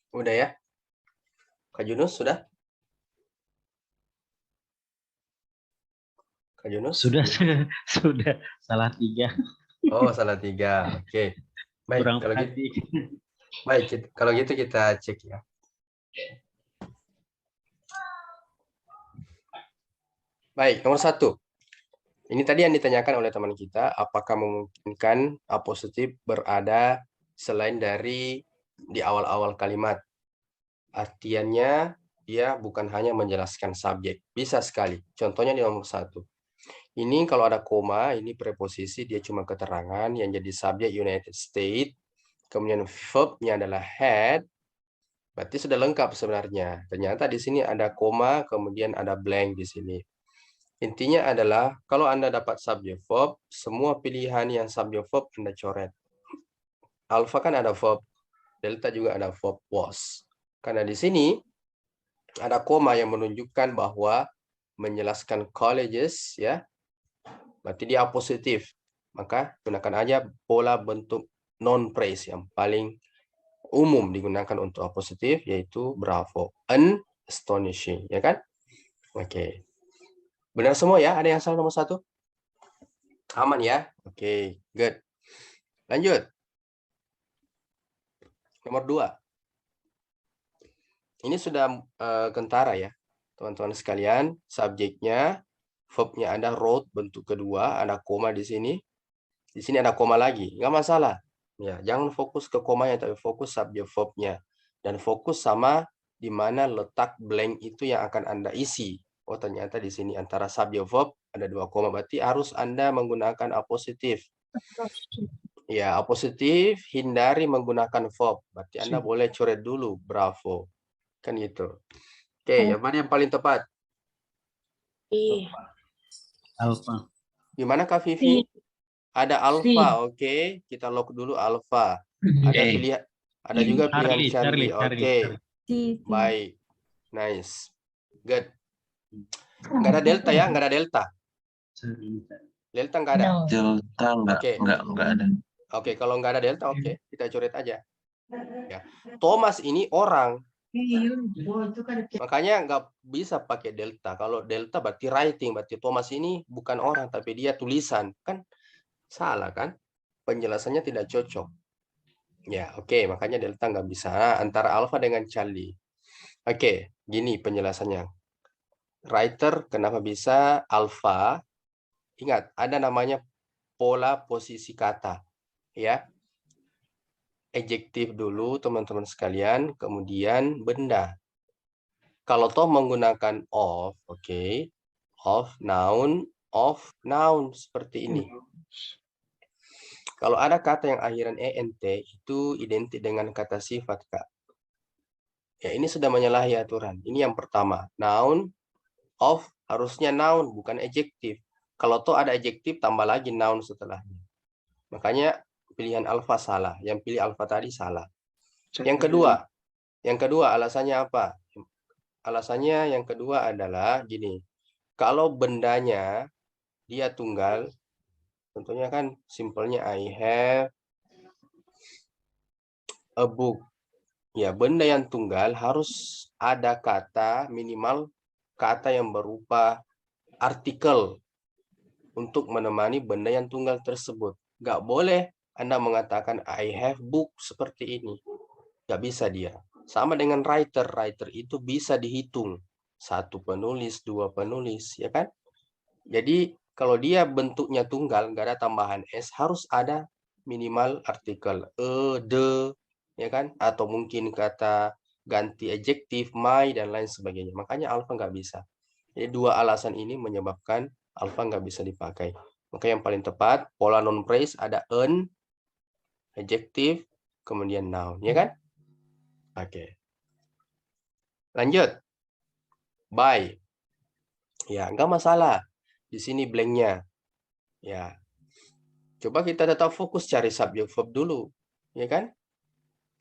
Udah ya? Kak Junus sudah? Kak Junus? Sudah, sudah. Salah 3. Oh, salah 3. Oke. Baik, Kurang kalau gitu. perhatikan. Baik, kalau gitu kita cek ya. Baik, nomor 1. Ini tadi yang ditanyakan oleh teman kita, apakah memungkinkan apositif berada selain dari di awal-awal kalimat. Artiannya, dia bukan hanya menjelaskan subjek. Bisa sekali. Contohnya di nomor 1. Ini kalau ada koma, ini preposisi, dia cuma keterangan yang jadi subjek United States. Kemudian verb-nya adalah had. Berarti sudah lengkap sebenarnya. Ternyata di sini ada koma, kemudian ada blank di sini. Intinya adalah kalau Anda dapat subject verb, semua pilihan yang subject verb Anda coret. Alpha kan ada verb, delta juga ada verb was. Karena di sini ada koma yang menunjukkan bahwa menjelaskan colleges, ya, berarti dia positif. Maka gunakan aja pola bentuk non-praise yang paling umum digunakan untuk apositif, yaitu bravo, astonishing, ya kan? Oke. Benar semua ya? Ada yang salah nomor 1? Aman ya? Oke, good. Lanjut. Nomor 2. Ini sudah kentara ya, teman-teman sekalian. Subjeknya, verb-nya ada wrote bentuk kedua, ada koma di sini. Di sini ada koma lagi, nggak masalah. Ya, jangan fokus ke komanya, tapi fokus subjek verb-nya. Dan fokus sama di mana letak blank itu yang akan Anda isi. Oh, ternyata di sini antara subjek verb ada 2 koma, berarti harus Anda menggunakan apositif. Ya, apositif, hindari menggunakan verb. Berarti Anda boleh coret dulu, bravo. Kan gitu. Oke, yang mana yang paling tepat? Alpha. Gimana Kak Vivi? Ada alpha, oke. Kita lock dulu alpha. Ada pilihan, ada juga pilihan Charlie. Oke. Baik. Nice. Good. Nggak ada delta ya? Nggak ada delta? Delta nggak ada? Delta nggak ada. Oke, kalau nggak ada delta, oke. Kita coret aja. Ya. Thomas ini orang. Makanya nggak bisa pakai delta. Kalau delta berarti writing. Berarti Thomas ini bukan orang, tapi dia tulisan. Kan salah kan? Penjelasannya tidak cocok. Ya, oke. Makanya delta nggak bisa. Antara alpha dengan Charlie. Oke, gini penjelasannya. Writer kenapa bisa alpha? Ingat, ada namanya pola posisi kata. Ya. Adjektif dulu, teman-teman sekalian. Kemudian benda. Kalau toh menggunakan of, oke. Of noun, seperti ini. Kalau ada kata yang akhiran ent, itu identik dengan kata sifat, Kak. Ya, ini sudah menyalahi aturan. Ini yang pertama. Noun, of, harusnya noun, bukan adjektif. Kalau toh ada adjektif, tambah lagi noun setelahnya. Makanya pilihan alpha salah. Yang pilih alpha tadi salah. Yang kedua alasannya apa? Alasannya yang kedua adalah gini. Kalau bendanya dia tunggal, contohnya kan simpelnya I have a book. Ya, benda yang tunggal harus ada kata, minimal kata yang berupa artikel untuk menemani benda yang tunggal tersebut. Nggak boleh Anda mengatakan I have book seperti ini. Nggak bisa dia. Sama dengan writer. Writer itu bisa dihitung. 1 penulis, 2 penulis, ya kan? Jadi kalau dia bentuknya tunggal, nggak ada tambahan s, harus ada minimal artikel the, ya kan? Atau mungkin kata ganti adjektif, my, dan lain sebagainya. Makanya alpha nggak bisa. Jadi 2 alasan ini menyebabkan alpha nggak bisa dipakai. Maka yang paling tepat, pola non-phrase ada adjektif, kemudian noun, ya kan? Oke. Lanjut. By. Ya, nggak masalah. Di sini blanknya. Ya. Coba kita tetap fokus cari subject verb dulu. Ya kan?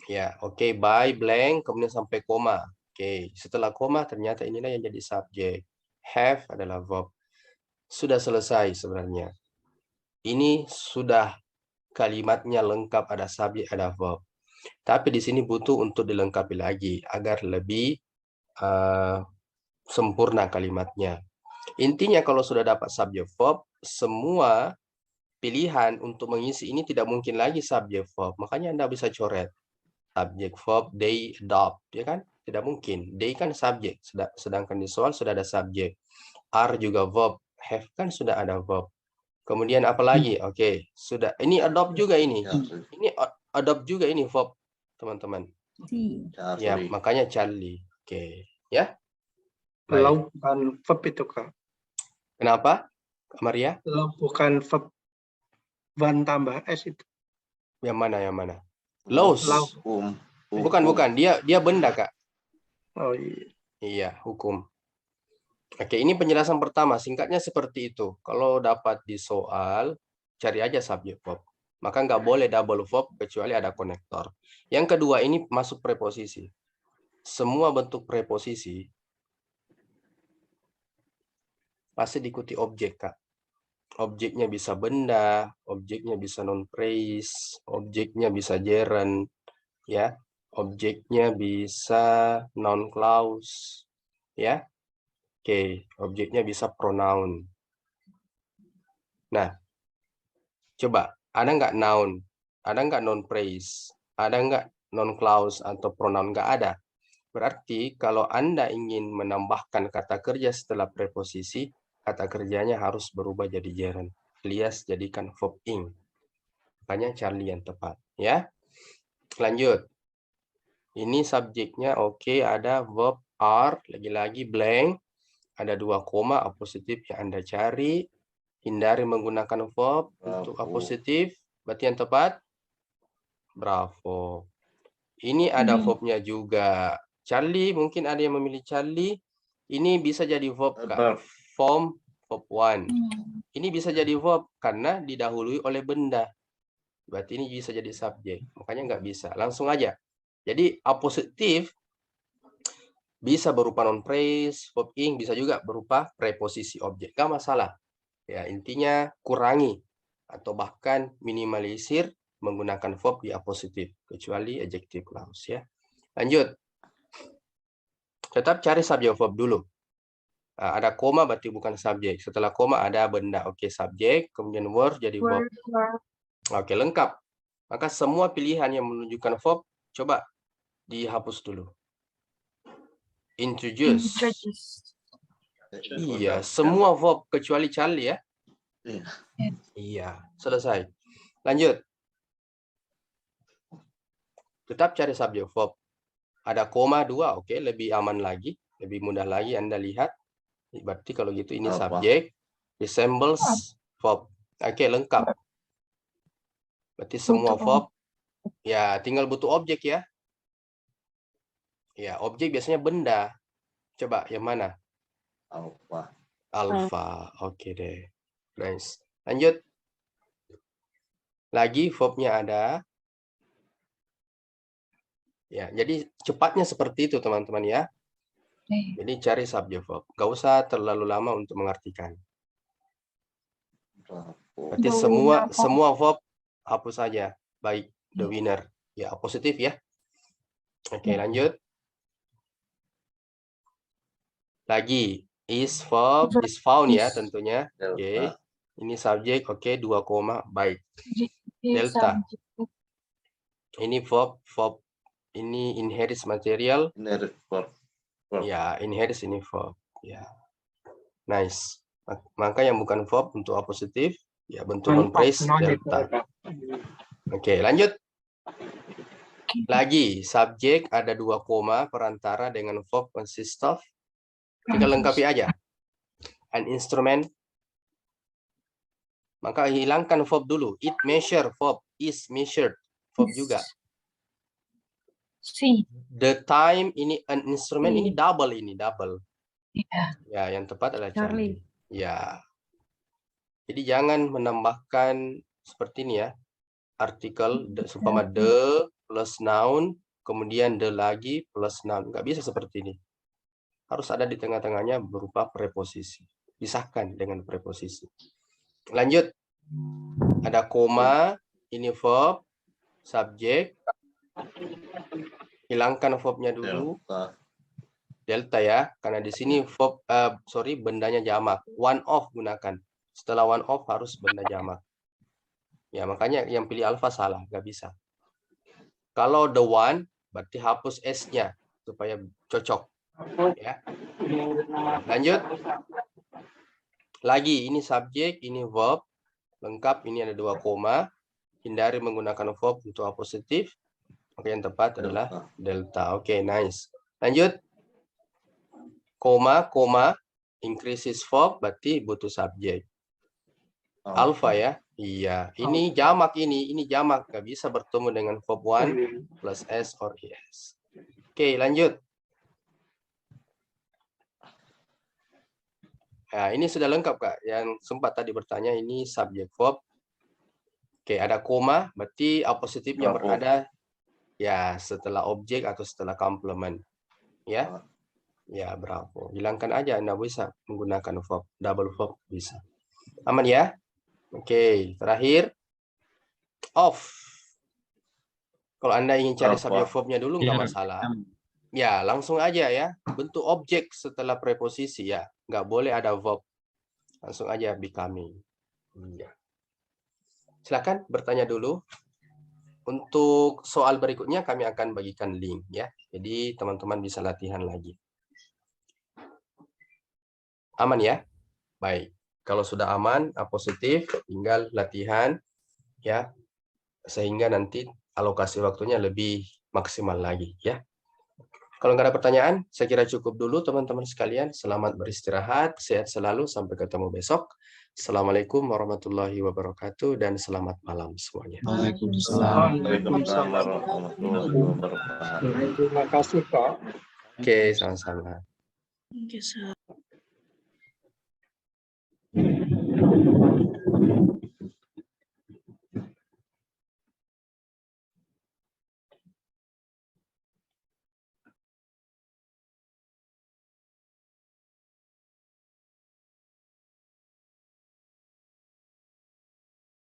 Ya, oke. By blank, kemudian sampai koma. Oke. Setelah koma, ternyata inilah yang jadi subjek. Have adalah verb. Sudah selesai sebenarnya. Ini sudah kalimatnya lengkap, ada subjek, ada verb. Tapi di sini butuh untuk dilengkapi lagi agar lebih sempurna kalimatnya. Intinya kalau sudah dapat subject verb, semua pilihan untuk mengisi ini tidak mungkin lagi subject verb. Makanya Anda bisa coret subject verb they adopt, ya kan? Tidak mungkin. They kan subjek, sedangkan di soal sudah ada subjek. Are juga verb, have kan sudah ada verb. Kemudian apa lagi? Oke, sudah. Ini adopt juga ini. Ini adopt juga ini verb, teman-teman. Ya, makanya Charlie. Oke, ya. Law bukan verb itu, Kak. Kenapa, Maria? Law bukan verb one tambah S itu. Yang mana? Yang mana? Laws. Law. Bukan. Dia benda, Kak. Oh iya. Iya, hukum. Oke, ini penjelasan pertama. Singkatnya seperti itu. Kalau dapat di soal, cari aja subjek verb. Maka nggak boleh double verb kecuali ada konektor. Yang kedua, ini masuk preposisi. Semua bentuk preposisi pasti diikuti objek, Kak. Objeknya bisa benda, objeknya bisa non-phrase, objeknya bisa gerund, ya. Objeknya bisa noun clause, ya. Oke, objeknya bisa pronoun. Nah, coba, ada nggak noun? Ada nggak non-phrase? Ada nggak non clause atau pronoun? Nggak ada. Berarti kalau Anda ingin menambahkan kata kerja setelah preposisi, kata kerjanya harus berubah jadi gerund, alias jadikan verb ing. Makanya Charlie yang tepat, ya. Lanjut. Ini subjeknya oke, ada verb are, lagi-lagi blank, ada 2 koma, apositif yang Anda cari. Hindari menggunakan verb untuk apositif. Berarti yang tepat? Bravo. Ini ada verbnya juga. Charlie, mungkin ada yang memilih Charlie. Ini bisa jadi verb, Kak. Form verb 1. Ini bisa jadi verb karena didahului oleh benda. Berarti ini bisa jadi subjek. Makanya nggak bisa. Langsung aja. Jadi apositif bisa berupa non-phrase, verb ing, bisa juga berupa preposisi objek. Nggak masalah. Ya, intinya kurangi atau bahkan minimalisir menggunakan verb di apositif, kecuali adjective clause, ya. Lanjut. Tetap cari subjek verb dulu. Ada koma berarti bukan subjek. Setelah koma ada benda. Oke, subjek. Kemudian word jadi verb. Oke, lengkap. Maka semua pilihan yang menunjukkan verb, coba dihapus dulu. Introduce. Iya, semua verb kecuali Charlie, ya. Iya, selesai. Lanjut. Tetap cari subjek verb. Ada koma 2, oke, lebih aman lagi, lebih mudah lagi Anda lihat. Berarti kalau gitu ini subjek, resembles verb. Oke, lengkap. Berarti semua verb, ya tinggal butuh objek, ya. Ya, objek biasanya benda. Coba yang mana? Alpha. Oke deh. Nice. Lanjut. Lagi verbnya ada. Ya, jadi cepatnya seperti itu, teman-teman, ya. Jadi cari subjek verb. Gak usah terlalu lama untuk mengartikan. Berarti semua verb hapus saja. Baik, the winner. Ya, positif, ya. Oke, lanjut. Lagi, is verb, is found, ya, tentunya. Oke. Ini subjek, oke, 2 koma, baik. Delta. Ini verb, ini inherits material. Ya, inherits ini verb. Ya. Nice. Maka yang bukan verb untuk apositif, ya bentuk non-phrase delta. Oke, lanjut. Lagi, subjek ada 2 koma perantara dengan verb consist of. Tinggal lengkapi aja. An instrument. Maka hilangkan verb dulu. It measure verb, is measured verb juga. The time ini an instrument, ini double, Ya, yang tepat adalah Charlie. Ya. Jadi jangan menambahkan seperti ini, ya. Artikel seumpama the plus noun, kemudian the lagi plus noun. Nggak bisa seperti ini. Harus ada di tengah-tengahnya berupa preposisi. Pisahkan dengan preposisi. Lanjut. Ada koma, ini verb, subjek. Hilangkan verbnya dulu. Delta, ya. Karena di sini verb, bendanya jamak. One of gunakan. Setelah one of harus benda jamak. Ya, makanya yang pilih alpha salah. Nggak bisa. Kalau the one, berarti hapus S-nya. Supaya cocok. Ya. Lanjut. Lagi, ini subjek, ini verb. lengkap. Ini ada 2 koma. Hindari menggunakan verb untuk apositif. Maka yang tepat adalah delta. Oke, nice. Lanjut. Koma, increases verb, berarti butuh subjek. Alpha ya. Iya, ini jamak ini jamak. Nggak bisa bertemu dengan verb one plus s or es. Oke, lanjut. Nah, ini sudah lengkap, Kak. Yang sempat tadi bertanya, ini subjek verb. Oke, ada koma, berarti apositifnya berada ya setelah objek atau setelah komplement. Ya. Ya, bravo. Hilangkan aja, Anda bisa menggunakan verb, double verb bisa. Aman ya? Oke, terakhir off. Kalau Anda ingin cari subjek verbnya dulu nggak masalah. Ya, langsung aja ya. Bentuk objek setelah preposisi ya. Nggak boleh ada verb. Langsung aja becoming. Ya. Silakan bertanya dulu. Untuk soal berikutnya kami akan bagikan link ya. Jadi teman-teman bisa latihan lagi. Aman ya? Baik. Kalau sudah aman, positif, tinggal latihan ya. Sehingga nanti alokasi waktunya lebih maksimal lagi ya. Kalau nggak ada pertanyaan, saya kira cukup dulu teman-teman sekalian. Selamat beristirahat, sehat selalu, sampai ketemu besok. Assalamualaikum warahmatullahi wabarakatuh dan selamat malam semuanya. Waalaikumsalam warahmatullahi wabarakatuh. Terima kasih, Kak. Oke, sama-sama. Thank you, sir.